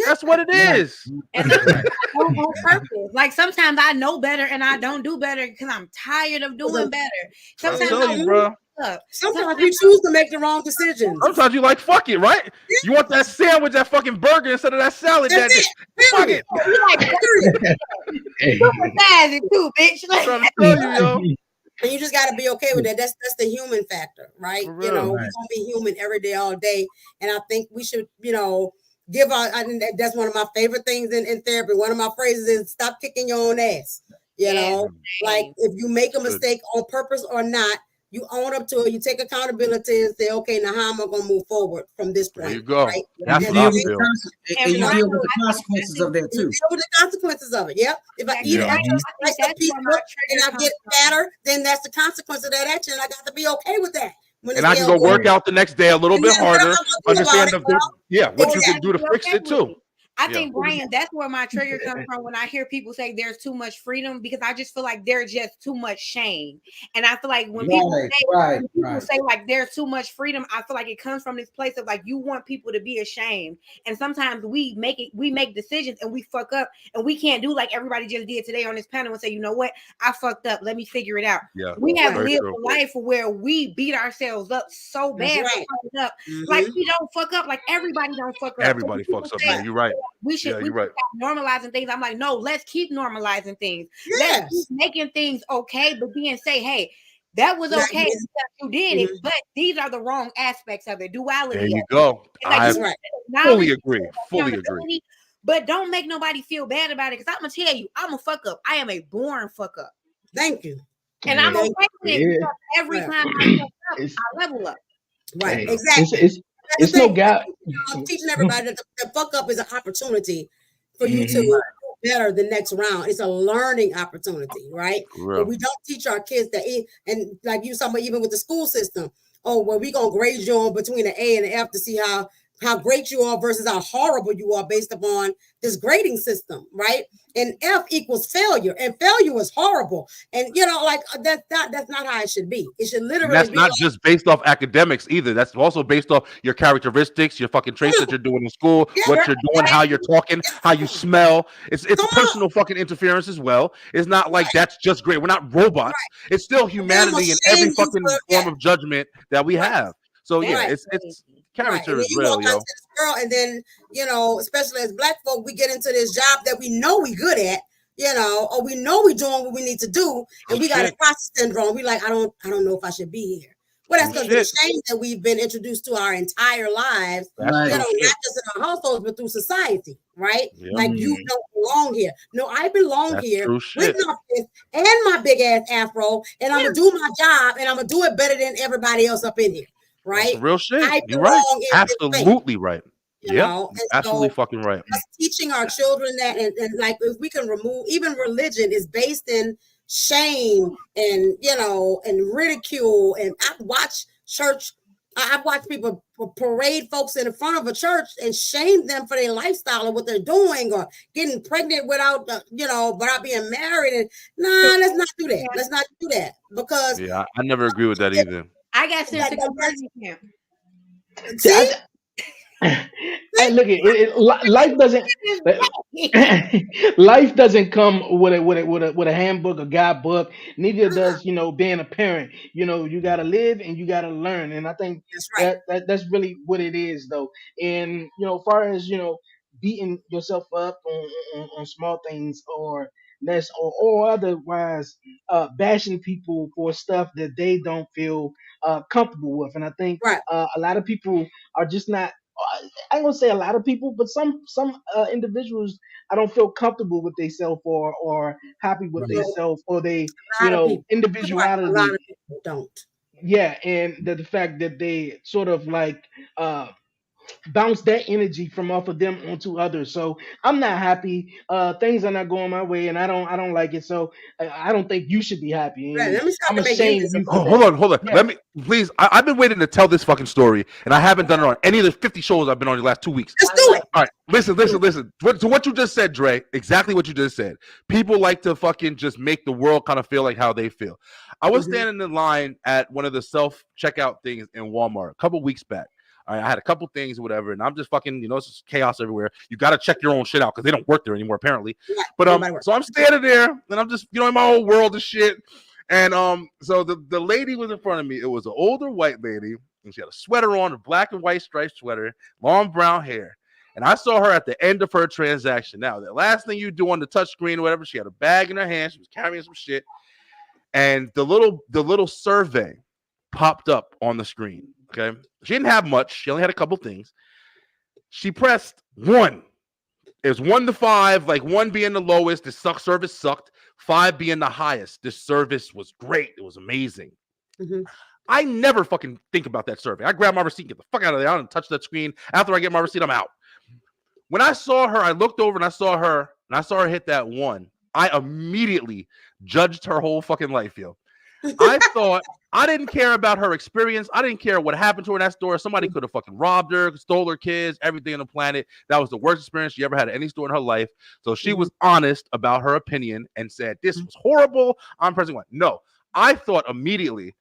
S3: That's what it is.
S4: And on purpose. Like sometimes I know better and I don't do better because I'm tired of doing better. Sometimes
S3: bro.
S6: Sometimes we choose to make the wrong decisions.
S3: Sometimes you like, fuck it, right? You want that sandwich, that fucking burger instead of that salad. Fuck it.
S4: Too, bitch.
S6: And you just got to be okay with that. That's the human factor, right? We're going to be human every day, all day. And I think we should, give our, that's one of my favorite things in therapy. One of my phrases is stop kicking your own ass. Like if you make a mistake on purpose or not, you own up to it. You take accountability and say, okay, now how am I going to move forward from this point?
S3: There you go.
S6: Right?
S3: That's what I feel.
S5: And you deal with the consequences of that too.
S6: You deal with the consequences of it. Yep. If I eat a pizza and I get fatter, then that's the consequence of that action. And I got to be okay with that.
S3: And I can go work out the next day a little bit harder. Understand what you can do to fix it too.
S4: I think, Brian, that's where my trigger comes from when I hear people say there's too much freedom, because I just feel like there's just too much shame. And I feel like when people say like there's too much freedom, I feel like it comes from this place of like you want people to be ashamed. And sometimes we make decisions and we fuck up and we can't do like everybody just did today on this panel and say, you know what, I fucked up. Let me figure it out. Yeah, we have lived a life where we beat ourselves up so bad for fucking up. Like we don't fuck up. Like everybody don't fuck up.
S3: Everybody fucks up, man. You're right.
S4: We should stop normalizing things. I'm like, no, let's keep normalizing things. Let's keep making things okay, but then say, hey, that was okay because you did it, but these are the wrong aspects of it. Duality.
S3: There you go.
S4: Like,
S3: I fully agree. Fully agree.
S4: But don't make nobody feel bad about it, because I'm gonna tell you, I'm a fuck up. I am a born fuck up.
S6: Thank you.
S4: And I'm okay with it because every time I fuck up, I level up.
S6: Right. Exactly.
S2: It's no gap.
S6: I'm teaching everybody that the fuck up is an opportunity for you to do better the next round. It's a learning opportunity, right? But we don't teach our kids that, and like you talking about, even with the school system. Oh, well, we're gonna grade you on between an A and an F to see how great you are versus how horrible you are based upon this grading system, right? And F equals failure, and failure is horrible. And like that's not how it should be. It should literally.
S3: And that's not just based off academics either. That's also based off your characteristics, your fucking traits that you're doing in school, what you're doing, how you're talking, how you smell. It's personal fucking interference as well. It's not like that's just great. We're not robots. It's still humanity in every fucking form of judgment that we have. So it's character is real, yo.
S6: Girl, and then especially as Black folk, we get into this job that we know we good at, or we know we doing what we need to do, and we got a process syndrome. We like, I don't know if I should be here. Well, that's because the shame that we've been introduced to our entire lives, not just in our households, but through society, right? Yeah. Like you don't belong here. No, I belong here with my fist and my big ass afro, and I'm gonna do my job, and I'm gonna do it better than everybody else up in here. Right,
S3: real shit. You're right. Absolutely right. Yeah, absolutely fucking right.
S6: Teaching our children that, and like if we can remove, even religion is based in shame and and ridicule. And I watch church I've watched people parade folks in the front of a church and shame them for their lifestyle or what they're doing or getting pregnant without, without being married. And let's not do that. Let's not do that because
S3: I never agree with that either.
S4: I got sent to conversion camp.
S6: See?
S2: And look, life doesn't life doesn't come with a handbook, a guidebook. Neither does being a parent. You got to live and you got to learn. And I think
S6: That's right.
S2: that's really what it is, though. And as far as beating yourself up on small things or less or otherwise bashing people for stuff that they don't feel comfortable with. And I think
S6: Right.
S2: a lot of people are just not. I ain't gonna say a lot of people, but some individuals I don't feel comfortable with themselves or happy with
S5: Right.
S2: themselves or they
S6: A lot of people.
S2: individuality.
S6: A lot of people don't.
S2: Yeah, and the fact that they sort of like bounce that energy from off of them onto others. So I'm not happy. Things are not going my way, and I don't like it. So I don't think you should be happy.
S6: Right,
S2: And
S6: let me start
S2: I'm
S6: to make
S2: ashamed
S6: music
S2: you.
S6: about
S3: Hold on.
S2: Yeah.
S3: Let me please. I've been waiting to tell this fucking story, and I haven't done it on any of the 50 shows I've been on the last 2 weeks.
S6: Let's do it.
S3: All right, listen. To what you just said, Dre, exactly what you just said. People like to fucking just make the world kind of feel like how they feel. I was standing in line at one of the self-checkout things in Walmart a couple weeks back. I had a couple things or whatever, and I'm just fucking, it's just chaos everywhere. You got to check your own shit out because they don't work there anymore, apparently.
S6: Right.
S3: But so I'm standing there, and I'm just, in my own world of shit. And so the lady was in front of me. It was an older white lady, and she had a sweater on, a black and white striped sweater, long brown hair. And I saw her at the end of her transaction. Now, the last thing you do on the touch screen or whatever, she had a bag in her hand. She was carrying some shit. And the little survey popped up on the screen. Okay. She didn't have much. She only had a couple things. She pressed 1. It was 1 to 5, like 1 being the lowest. The service sucked. 5 being the highest. This service was great. It was amazing.
S6: Mm-hmm.
S3: I never fucking think about that survey. I grab my receipt, get the fuck out of there. I don't touch that screen. After I get my receipt, I'm out. When I saw her, I looked over and I saw her hit that 1. I immediately judged her whole fucking life, yo. I thought I didn't care about her experience. I didn't care what happened to her in that store. Somebody could have fucking robbed her, stole her kids, everything on the planet. That was the worst experience she ever had at any store in her life. So she was honest about her opinion and said, this was horrible. I'm pressing 1. No, I thought immediately,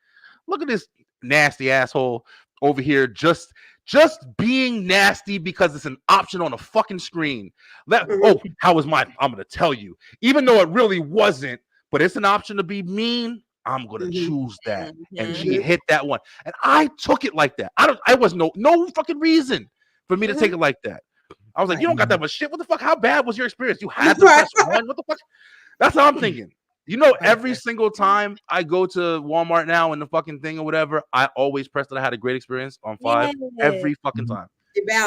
S3: look at this nasty asshole over here just being nasty because it's an option on a fucking screen. How was mine? I'm going to tell you. Even though it really wasn't, but it's an option to be mean. I'm gonna choose that, and she hit that 1, and I took it like that. I was no fucking reason for me to take it like that. I was like, you don't got that much shit. What the fuck? How bad was your experience? You had to press 1. What the fuck? That's how I'm thinking. Every single time I go to Walmart now and the fucking thing or whatever, I always press that I had a great experience on 5 every fucking time,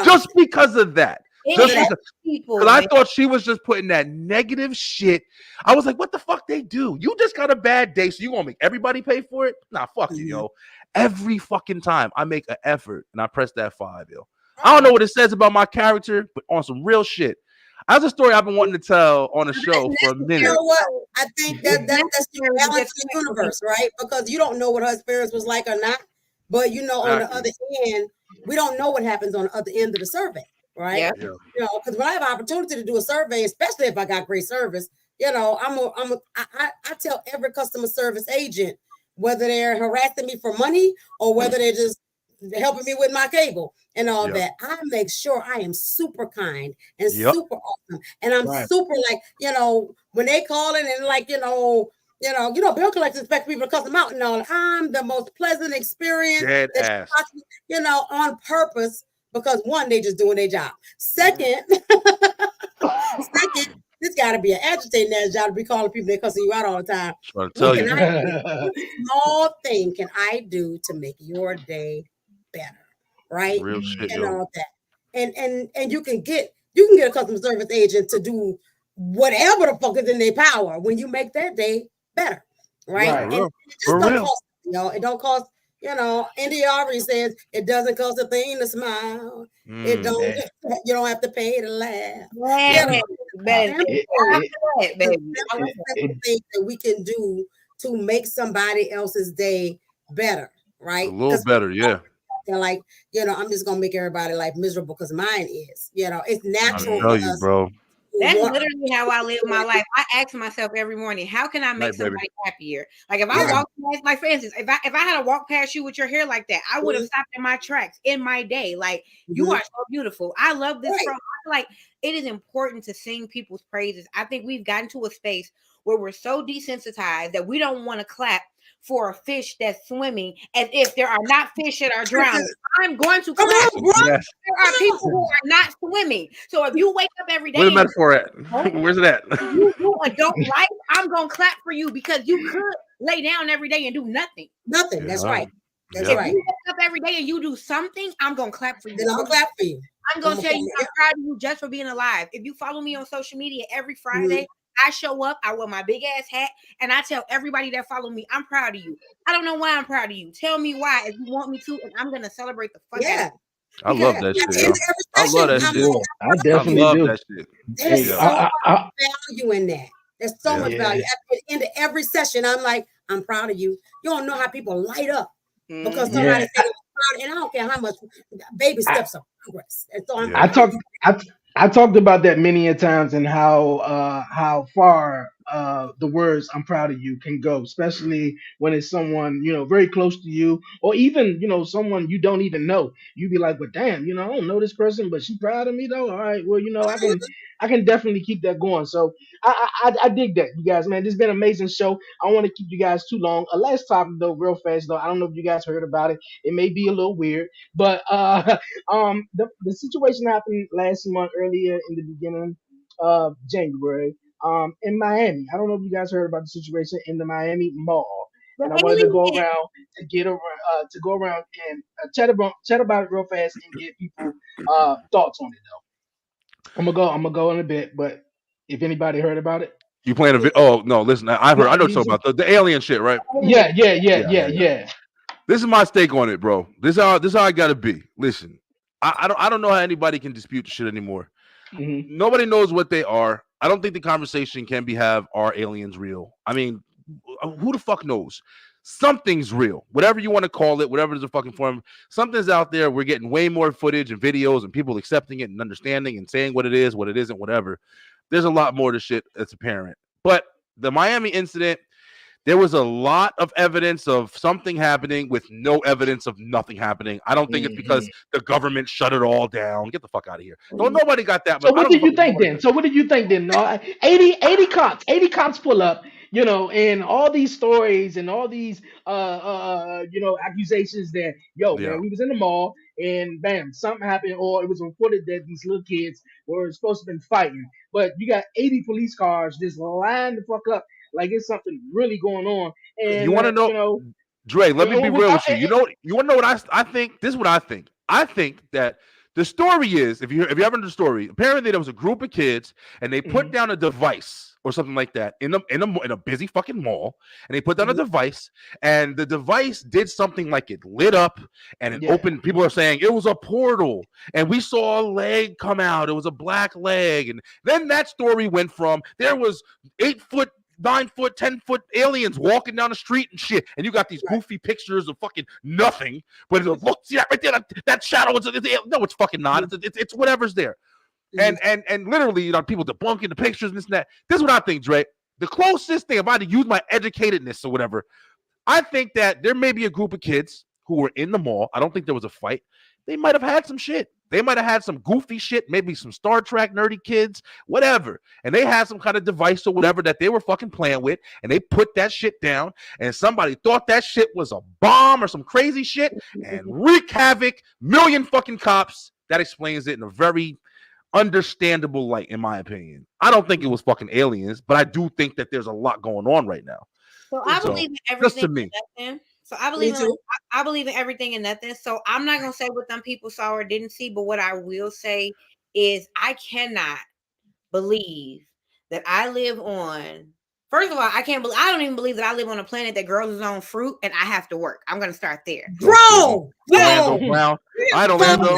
S3: just because of that. Just because I thought she was just putting that negative shit. I was like, what the fuck they do? You just got a bad day, so you gonna make everybody pay for it? Nah, fuck you, yo. Every fucking time I make an effort and I press that 5, yo. I don't know what it says about my character, but on some real shit. That's a story I've been wanting to tell on a show for a minute.
S6: You know what? I think that's the balance of the universe, right? Because you don't know what her experience was like or not. But on the other end, we don't know what happens on the other end of the survey. Right. Yeah. Because when I have an opportunity to do a survey, especially if I got great service, I tell every customer service agent, whether they're harassing me for money or whether they're just helping me with my cable and all that, I make sure I am super kind and super awesome. And I'm super when they call in and bill collectors expect people to cuss them out and all. I'm the most pleasant experience on purpose. Because 1, they just doing their job. Second, this got to be an agitating ass job to be calling people that cussing you out all the time. What small thing can I do to make your day better, right?
S3: Real shit,
S6: and all that, and you can get a customer service agent to do whatever the fuck is in their power when you make that day better, right? And it just don't cost, it don't cost. India already says it doesn't cost a thing to smile. It don't. You don't have to pay to laugh. Things that we can do to make somebody else's day better, right?
S3: A little better, yeah.
S6: acting like, I'm just gonna make everybody life miserable because mine is. It's natural for us.
S3: Bro.
S4: That's literally how I live my life. I ask myself every morning, how can I make somebody happier? Like if I walk past, like for instance, if I had to walk past you with your hair like that, I would have stopped in my tracks in my day. Like you are so beautiful. I love this. I feel like it is important to sing people's praises. I think we've gotten to a space where we're so desensitized that we don't want to clap for a fish that's swimming as if there are not fish that are drowning. I'm going to clap. Yes. There are people who are not swimming. So if you wake up every day,
S3: where's the metaphor at? Where's it at?
S4: You do adult life, I'm going to clap for you because you could lay down every day and do nothing.
S6: Nothing. That's right. That's right.
S4: If you wake up every day and you do something, I'm going to clap for you.
S6: Then I'll clap for you.
S4: I'm going to tell you I'm proud of you just for being alive. If you follow me on social media every Friday, I show up, I wear my big ass hat, and I tell everybody that follow me, I'm proud of you. I don't know why I'm proud of you. Tell me why if you want me to, and I'm gonna celebrate the fuck out of you.
S3: I love that shit. I love that shit.
S2: I definitely
S3: love
S2: do.
S3: That shit.
S6: There's so much value in that. There's so much value. At the end of every session, I'm like, I'm proud of you. You don't know how people light up because somebody said it was proud, and I don't care how much baby steps of progress. And so
S2: I talked about that many a times and how far the words "I'm proud of you" can go, especially when it's someone very close to you, or even someone you don't even know. You be like, "Well, damn, I don't know this person, but she proud of me though." All right, well, I can definitely keep that going. So I dig that, you guys, man. This has been an amazing show. I don't want to keep you guys too long. Last topic though, real fast though. I don't know if you guys heard about it. It may be a little weird, but the situation happened last month, earlier in the beginning of January, in Miami. I don't know if you guys heard about the situation in the Miami Mall. And I wanted to go around and chat about it real fast and get people thoughts on it though. I'm gonna go in a bit, but if anybody heard about it,
S3: you playing a video? Oh no, listen, I heard. I know what you're talking about the alien shit, right?
S2: Yeah.
S3: This is my stake on it, bro. This is how I gotta be. Listen, I don't know how anybody can dispute the shit anymore. Mm-hmm. Nobody knows what they are. I don't think the conversation can be are aliens real? I mean, who the fuck knows? Something's real. Whatever you want to call it, whatever is a fucking form, something's out there. We're getting way more footage and videos and people accepting it and understanding and saying what it is, what it isn't, whatever. There's a lot more to shit that's apparent. But the Miami incident, there was a lot of evidence of something happening with no evidence of nothing happening. I don't think it's because the government shut it all down. Get the fuck out of here. No, nobody got that.
S2: So what did you think then? So what did you think then? 80 cops pull up, and all these stories and all these, accusations that, man, we was in the mall and bam, something happened, or it was reported that these little kids were supposed to have been fighting. But you got 80 police cars just lined the fuck up. Like it's something really going on. And
S3: you want to know, Dre, let me be real with you. You want to know what I think? This is what I think. I think that the story is, if you ever heard the story, apparently there was a group of kids and they put down a device or something like that in a busy fucking mall, and they put down a device, and the device did something like it lit up and it opened. People are saying it was a portal, and we saw a leg come out. It was a black leg, and then that story went from there was 8 foot, 9 foot, 10 foot aliens walking down the street and shit, and you got these goofy pictures of fucking nothing. But look, see that right there, that shadow. No, it's fucking not. It's whatever's there. And literally, people debunking the pictures and this and that. This is what I think, Dre. The closest thing, if I had to use my educatedness or whatever, I think that there may be a group of kids who were in the mall. I don't think there was a fight. They might have had some shit. They might have had some goofy shit, maybe some Star Trek nerdy kids, whatever. And they had some kind of device or whatever that they were fucking playing with, and they put that shit down, and somebody thought that shit was a bomb or some crazy shit and wreak havoc, million fucking cops. That explains it in a very understandable light, in my opinion. I don't think it was fucking aliens, but I do think that there's a lot going on right now.
S4: So I believe in everything. So I believe in everything and nothing. So I'm not gonna say what them people saw or didn't see, but what I will say is I cannot believe that I live on. First of all, I don't even believe that I live on a planet that grows its own fruit and I have to work. I'm gonna start there.
S6: Bro,
S3: I don't know.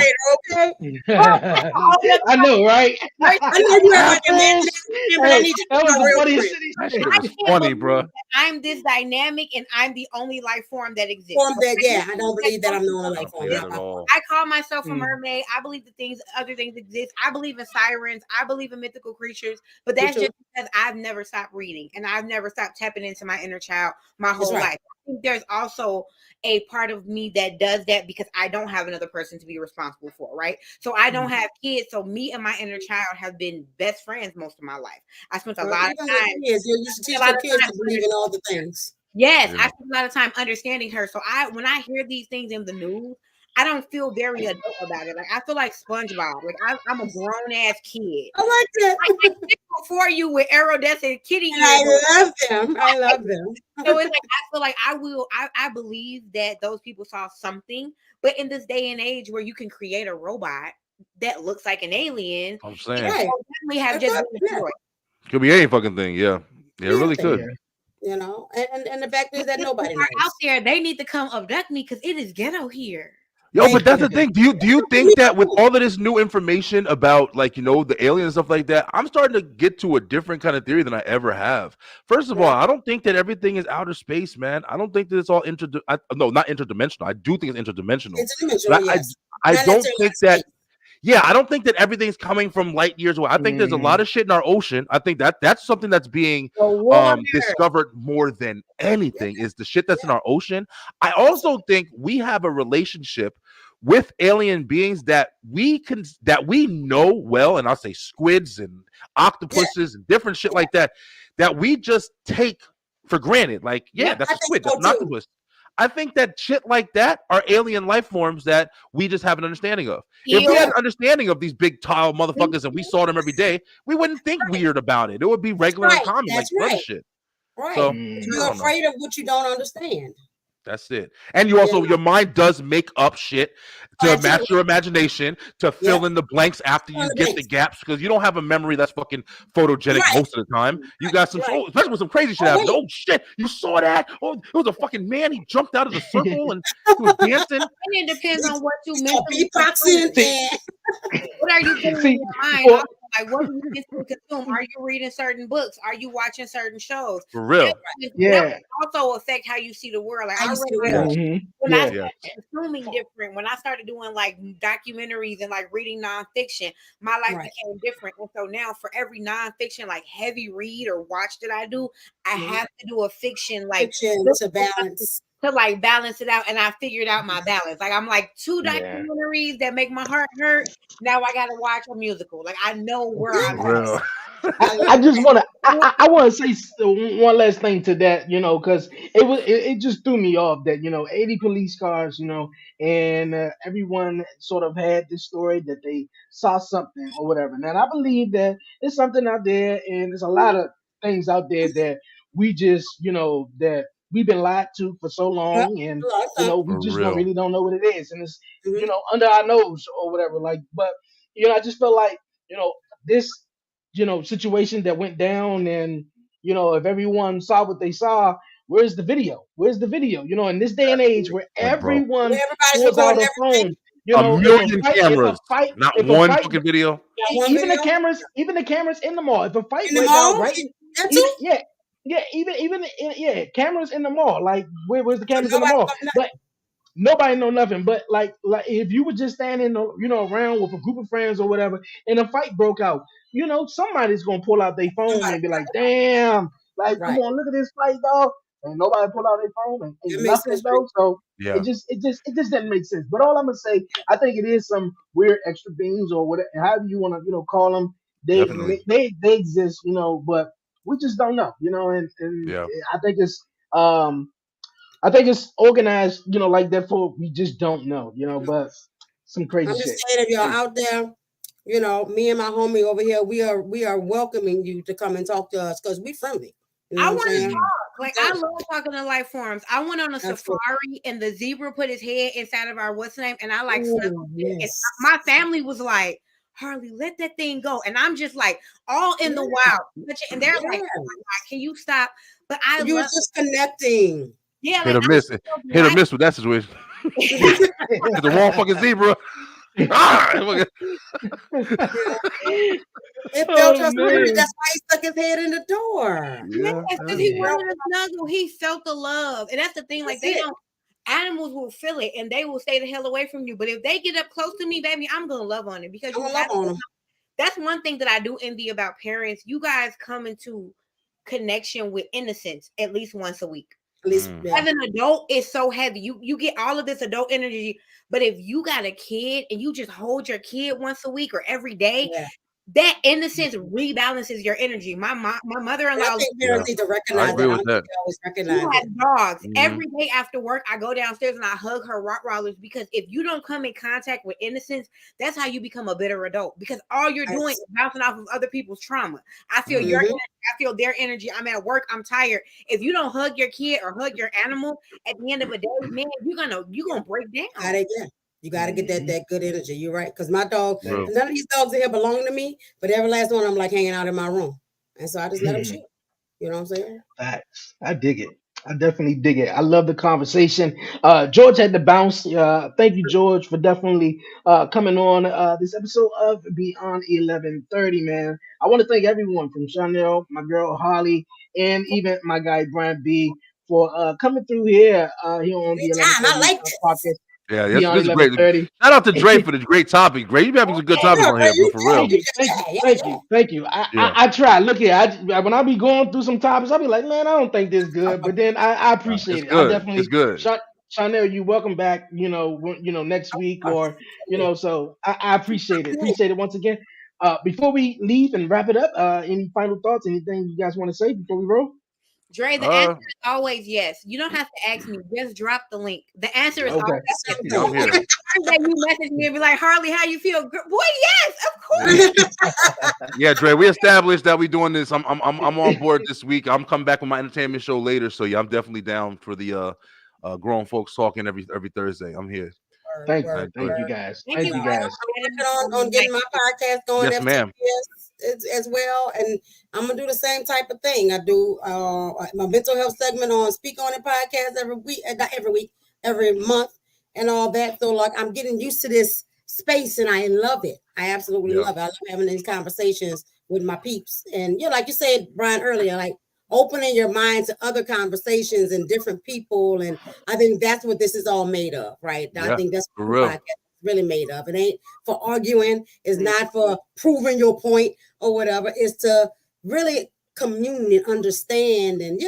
S6: okay?
S2: I know, right?
S6: I know you have like imagination, but I need you
S2: that
S6: to
S2: was
S6: know
S2: the
S6: real
S2: funniest
S6: quick.
S2: shit he
S3: That
S2: said.
S3: shit
S4: I
S3: was
S4: can't
S3: funny,
S4: believe
S3: bro.
S4: that I'm this dynamic and I'm the only life form that exists.
S6: Form that, yeah, I don't believe that I'm the only
S3: I
S6: life
S3: don't
S6: form.
S3: believe that at all.
S4: I call myself a
S2: Mm.
S4: mermaid. I believe that other things exist. I believe in sirens. I believe in mythical creatures. But
S6: Me
S4: that's
S6: too.
S4: just because I've never stopped reading and I've never stopped tapping into my inner child my
S6: That's
S4: whole
S6: right.
S4: life. I think there's also a part of me that does that because I don't have another person to be responsible for, right? So I don't have kids. So me and my inner child have been best friends most of my life. I spent a
S6: Well,
S4: lot of
S6: even
S4: time.
S6: with kids, you should teach
S4: a lot
S6: your
S4: of
S6: kids
S4: time
S6: to believe in all the things.
S4: Yes,
S3: Yeah.
S4: I spend a lot of time understanding her. So when I hear these things in the news, I don't feel very adult about it. Like I feel like SpongeBob. Like I'm a grown ass kid.
S6: I like that.
S4: I sit before you with iridescent kitty
S6: And
S4: ears.
S6: I love them. I love them.
S4: So it's like I feel like I believe that those people saw something, but in this day and age where you can create a robot that looks like an alien,
S3: I'm
S4: it
S3: saying
S6: Right.
S4: will definitely have
S6: That's
S4: just
S6: right,
S4: been
S6: yeah.
S4: destroyed.
S3: could be any fucking thing. Yeah, yeah, it really
S6: Anything.
S3: could.
S6: You know, and the fact is that
S4: If
S6: nobody
S4: they are out
S6: knows.
S4: there, they need to come abduct me because it is ghetto here.
S3: Yo, but that's the thing. Do you think that with
S6: too.
S3: all of this new information about like the aliens and stuff like that, I'm starting to get to a different kind of theory than I ever have. First of all, I don't think that everything is outer space, man. I don't think that it's all not interdimensional. I do think it's interdimensional.
S6: Interdimensional,
S3: But
S6: yes.
S3: I
S6: Not
S3: don't
S6: necessarily
S3: think that. Yeah, I don't think that everything's coming from light years away. I think there's a lot of shit in our ocean. I think that's something that's being discovered more than anything is the shit that's in our ocean. I also think we have a relationship with alien beings that we know well, and I'll say squids and octopuses and different shit like that we just take for granted. Like, that's a squid, that's an octopus. I think that shit like that are alien life forms that we just have an understanding of. If we had an understanding of these big tile motherfuckers and we saw them every day, we wouldn't think weird about it. It would be regular and common, like other shit.
S6: Right.
S3: So
S6: You're afraid of what you don't understand.
S3: that's it. And you also, your mind does make up shit to match your imagination, to fill in the blanks after you get the gaps, because you don't have a memory that's fucking photogenic most of the time. You got some, especially when some crazy shit happens. Oh shit, you saw that? Oh, it was a fucking man. He jumped out of the circle and he was dancing.
S4: It depends on what you mentally
S7: What
S4: are you putting in your mind? Like, what do you mentally consume? Are you reading certain books? Are you watching certain shows?
S3: For real.
S4: That also affect how you see the world. Like I realized when I started consuming different, when I started doing like documentaries and like reading nonfiction, my life became different. And so now for every nonfiction, like heavy read or watch that I do, I have to do a fiction
S6: to balance.
S4: To like balance it out, and I figured out my balance. Like I'm like 2 documentaries that make my heart hurt. Now I gotta watch a musical. Like I know where I'm at.
S2: I just want to. I want to say one last thing to that, because it just threw me off that 80 police cars, and everyone sort of had this story that they saw something or whatever. Now I believe that there's something out there, and there's a lot of things out there that we just that we've been lied to for so long, and we just really don't know what it is, and it's under our nose or whatever. Like, but I just feel like this situation that went down, and if everyone saw what they saw, where's the video? In this day and age where everyone pulls out a phone,
S3: a million cameras, not one fucking video.
S2: Even the cameras in the mall. If a fight breaks out, right? Cameras in the mall. Like, where's the cameras in the mall? But nobody know nothing. But like if you were just standing, around with a group of friends or whatever, and a fight broke out, somebody's gonna pull out their phone and be like, "Damn, like, come on, look at this fight, dog." And nobody pull out their phone and nothing, though. So it just doesn't make sense. But all I'm gonna say, I think it is some weird extra beings or whatever, however you want to, call them. They exist, but we just don't know, and I think it's organized, like that for we just don't know, but some crazy shit.
S6: I'm just saying, if you're out there, me and my homie over here, we are welcoming you to come and talk to us because we friendly.
S4: I want to talk. Like, I love talking to life forms. I went on a safari and the zebra put his head inside of our what's name, and I snuggled it. And my family was like, "Harley, let that thing go," and I'm just like all in the wild, and they're like, "Oh my God, can you stop?" But
S6: you were just connecting.
S4: Yeah,
S3: hit or miss with that situation. It's the wrong fucking zebra.
S6: It felt your spirit.
S2: man.
S6: That's why he stuck his head in the door.
S4: Yes,
S3: Yeah,
S4: because he wanted to snuggle. He felt the love, and that's the thing. Like
S6: That's it.
S4: animals will feel it, and they will stay the hell away from you. But if they get up close to me, baby, I'm gonna love on it because
S6: I'm
S4: you
S6: gonna love on him.
S4: that's one thing that I do envy about parents. You guys come into connection with innocence at least once a week.
S6: At least
S4: As an adult, it's so heavy. You get all of this adult energy, but if you got a kid and you just hold your kid once a week or every day, that innocence rebalances your energy. My mother-in-law.
S6: I think parents need to recognize
S3: I agree with
S6: that.
S3: that.
S6: Always recognize
S4: She has
S6: it.
S4: dogs. Every day after work, I go downstairs and I hug her Rottweilers because if you don't come in contact with innocence, that's how you become a bitter adult. Because all you're doing is bouncing off of other people's trauma. I feel your energy, I feel their energy. I'm at work, I'm tired. If you don't hug your kid or hug your animal, at the end of the day, man, you're gonna break down.
S6: You got to get that good energy. You're right. Because my dog, none of these dogs in here belong to me, but every last one I'm like hanging out in my room. And so I just let them shoot. You know what I'm saying?
S2: Facts. I dig it. I definitely dig it. I love the conversation. George had to bounce. Thank you, George, for definitely coming on this episode of Beyond 1130, man. I want to thank everyone from Chanel, my girl Holly, and even my guy Brian B for coming through here here on the
S6: Anytime. I
S2: 1130
S6: like this.
S2: podcast.
S3: Yeah,
S2: Beyond
S3: this is great.
S2: 1130.
S3: Shout out to Dre for the great topic. Dre, you be having some good topics on here, bro, for real.
S2: Thank you. I try. Look here, when I be going through some topics, I'll be like, man, I don't think this is good. But then I appreciate it.
S3: Good.
S2: I definitely.
S3: It's good.
S2: Chanel, you welcome back. Next week or So I appreciate it. Appreciate it once again. Before we leave and wrap it up, any final thoughts? Anything you guys want to say before we roll?
S4: Dre, the answer is always yes. You don't have to ask me. Just drop the link. The answer is always yes. You message me and be like, Harley, how you feel? Boy, yes, of course.
S3: Yeah, Dre, we established that we doing this. I'm on board this week. I'm coming back with my entertainment show later. So yeah, I'm definitely down for the grown folks talking every Thursday. I'm here.
S2: Thank you guys. Thank you guys.
S6: I'm working on getting my podcast going.
S3: Yes, ma'am.
S6: As well, and I'm gonna do the same type of thing. I do my mental health segment on Speak On It podcast every month, and all that. So like I'm getting used to this space, and I love it. I absolutely love it. I love having these conversations with my peeps, and like you said, Brian, earlier, like opening your mind to other conversations and different people, and I think that's what this is all made of, right? I think that's what the podcast really made of. It ain't for arguing, it's not for proving your point or whatever. It's to really commune and understand and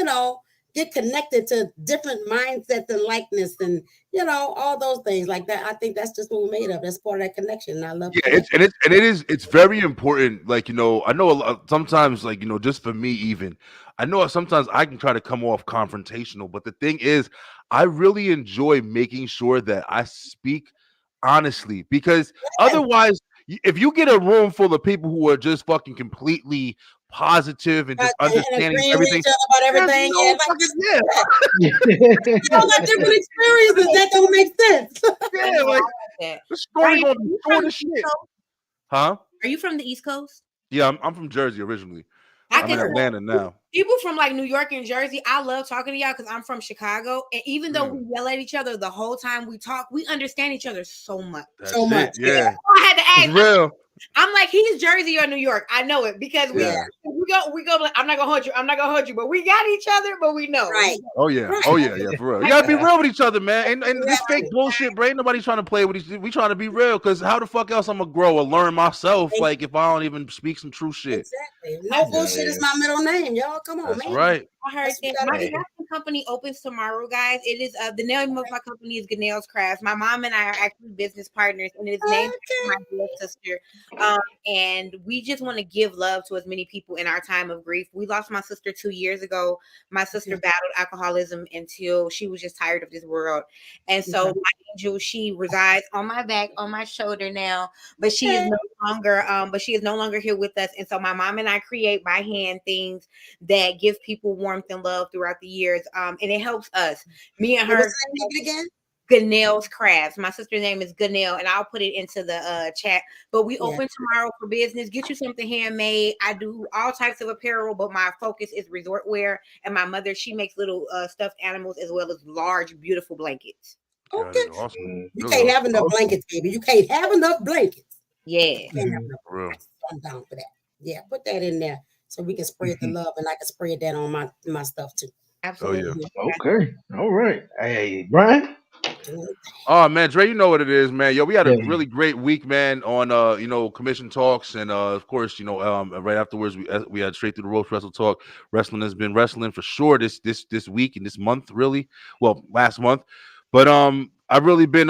S6: get connected to different mindsets and likeness and all those things like that. I think that's just what we're made of. That's part of that connection. And I love
S3: it's very important. Like, I know sometimes, like, just for me, even I know sometimes I can try to come off confrontational, but the thing is, I really enjoy making sure that I speak honestly, because otherwise, if you get a room full of people who are just fucking completely positive and just understanding everything
S6: about everything, like different experiences that don't make sense.
S3: The story gonna be short as shit. Huh?
S4: Are you from the East Coast?
S3: Yeah, I'm from Jersey originally. I'm in Atlanta now.
S4: People from like New York and Jersey, I love talking to y'all because I'm from Chicago. And even though we yell at each other the whole time we talk, we understand each other so much.
S3: Yeah.
S4: I had to ask.
S3: It's real.
S4: I'm like, he's Jersey or New York. I know it because we go like, I'm not gonna hold you, but we got each other, but we know.
S6: Right.
S3: Oh yeah, for real. You gotta be real with each other, man. And this fake bullshit, bro. Ain't nobody trying to play with each. We trying to be real, because how the fuck else I'm gonna grow or learn myself, like, if I don't even speak some true shit.
S6: Exactly. No bullshit is my middle name, y'all. Come on, man.
S3: Right.
S4: I heard that my company opens tomorrow, guys. It is the name of my company is Ganelle's Crafts. My mom and I are actually business partners, and it's named after my dear sister. And we just want to give love to as many people in our time of grief. We lost my sister 2 years ago. My sister battled alcoholism until she was just tired of this world. And so my angel, she resides on my back, on my shoulder now, but she is no longer here with us. And so my mom and I create by hand things that give people warmth and love throughout the years. And it helps us. Me and her.
S6: What's the name again?
S4: Ganelle's Crafts. My sister's name is Ganelle, and I'll put it into the chat. But we open tomorrow for business. Get you something handmade. I do all types of apparel, but my focus is resort wear. And my mother, she makes little stuffed animals as well as large, beautiful blankets.
S6: Okay.
S3: Awesome.
S6: You can't have enough blankets, baby. You can't have enough blankets.
S4: Yeah.
S6: You can't have enough blankets. I'm down for that. Yeah, put that in there so we can spread the love, and I can spread that on my stuff too.
S4: Absolutely.
S2: Okay. All right. Hey, Brian.
S3: Oh man, Dre, you know what it is, man. Yo, we had a really great week, man, on commission talks, and of course, right afterwards we had straight through the roast wrestle talk. Wrestling has been wrestling for sure this week and this month, really. Well, last month. But I've really been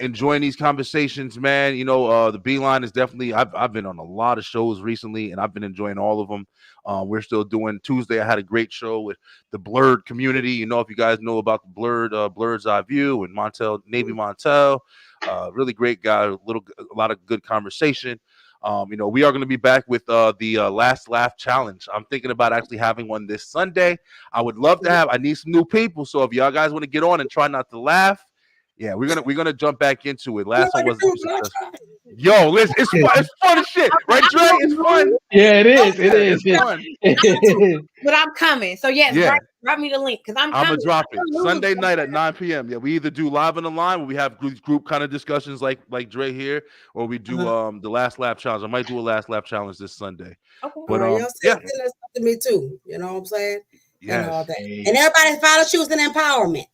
S3: enjoying these conversations, man. The Beeline is definitely I've been on a lot of shows recently, and I've been enjoying all of them. We're still doing Tuesday. I had a great show with the Blurred community. If you guys know about the Blurred's Eye View and Navy Montel, really great guy. A lot of good conversation. We are going to be back with the Last Laugh Challenge. I'm thinking about actually having one this Sunday. I would love to have. I need some new people. So if y'all guys want to get on and try not to laugh, yeah, we're gonna jump back into it. Last one wasn't successful. Yo, listen, it's fun. It's fun as shit, right, Dre? It's fun.
S2: Yeah, it is. It is.
S3: It's fun.
S4: But I'm coming. So yes, drop me the link because I'm
S3: gonna drop it Sunday night at 9 p.m. Yeah, we either do live on the line where we have group kind of discussions like Dre here, or we do the Last Lap Challenge. I might do a Last Lap Challenge this Sunday.
S6: Okay. But y'all send that stuff to me too. You know what I'm saying?
S3: Yeah.
S6: And all that. And everybody follow Shoes and Empowerment.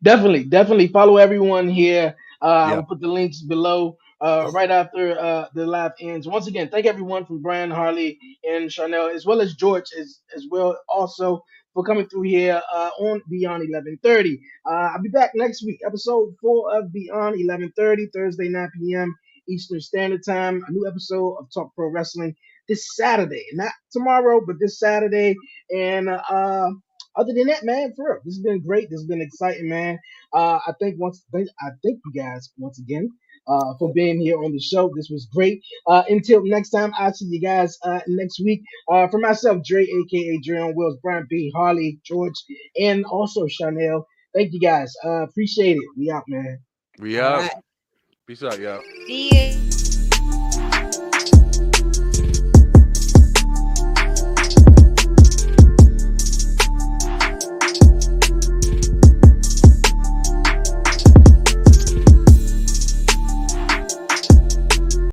S2: Definitely follow everyone here. I'll put the links below right after the live ends. Once again, thank everyone from Brian, Harley, and Chanel, as well as George as well also for coming through here on Beyond 1130. I'll be back next week, episode 4 of Beyond 1130, Thursday 9 p.m. Eastern Standard Time. A new episode of Talk Pro Wrestling this Saturday, not tomorrow, but this Saturday. And other than that, man, for real, this has been great. This has been exciting, man. I thank you guys once again for being here on the show. This was great. Until next time, I'll see you guys next week. For myself, Dre, aka Dre on Wheels, Brian B, Harley, George, and also Chanel. Thank you guys. Appreciate it. We out, man.
S3: We out. Right. Peace out, y'all.
S4: See you.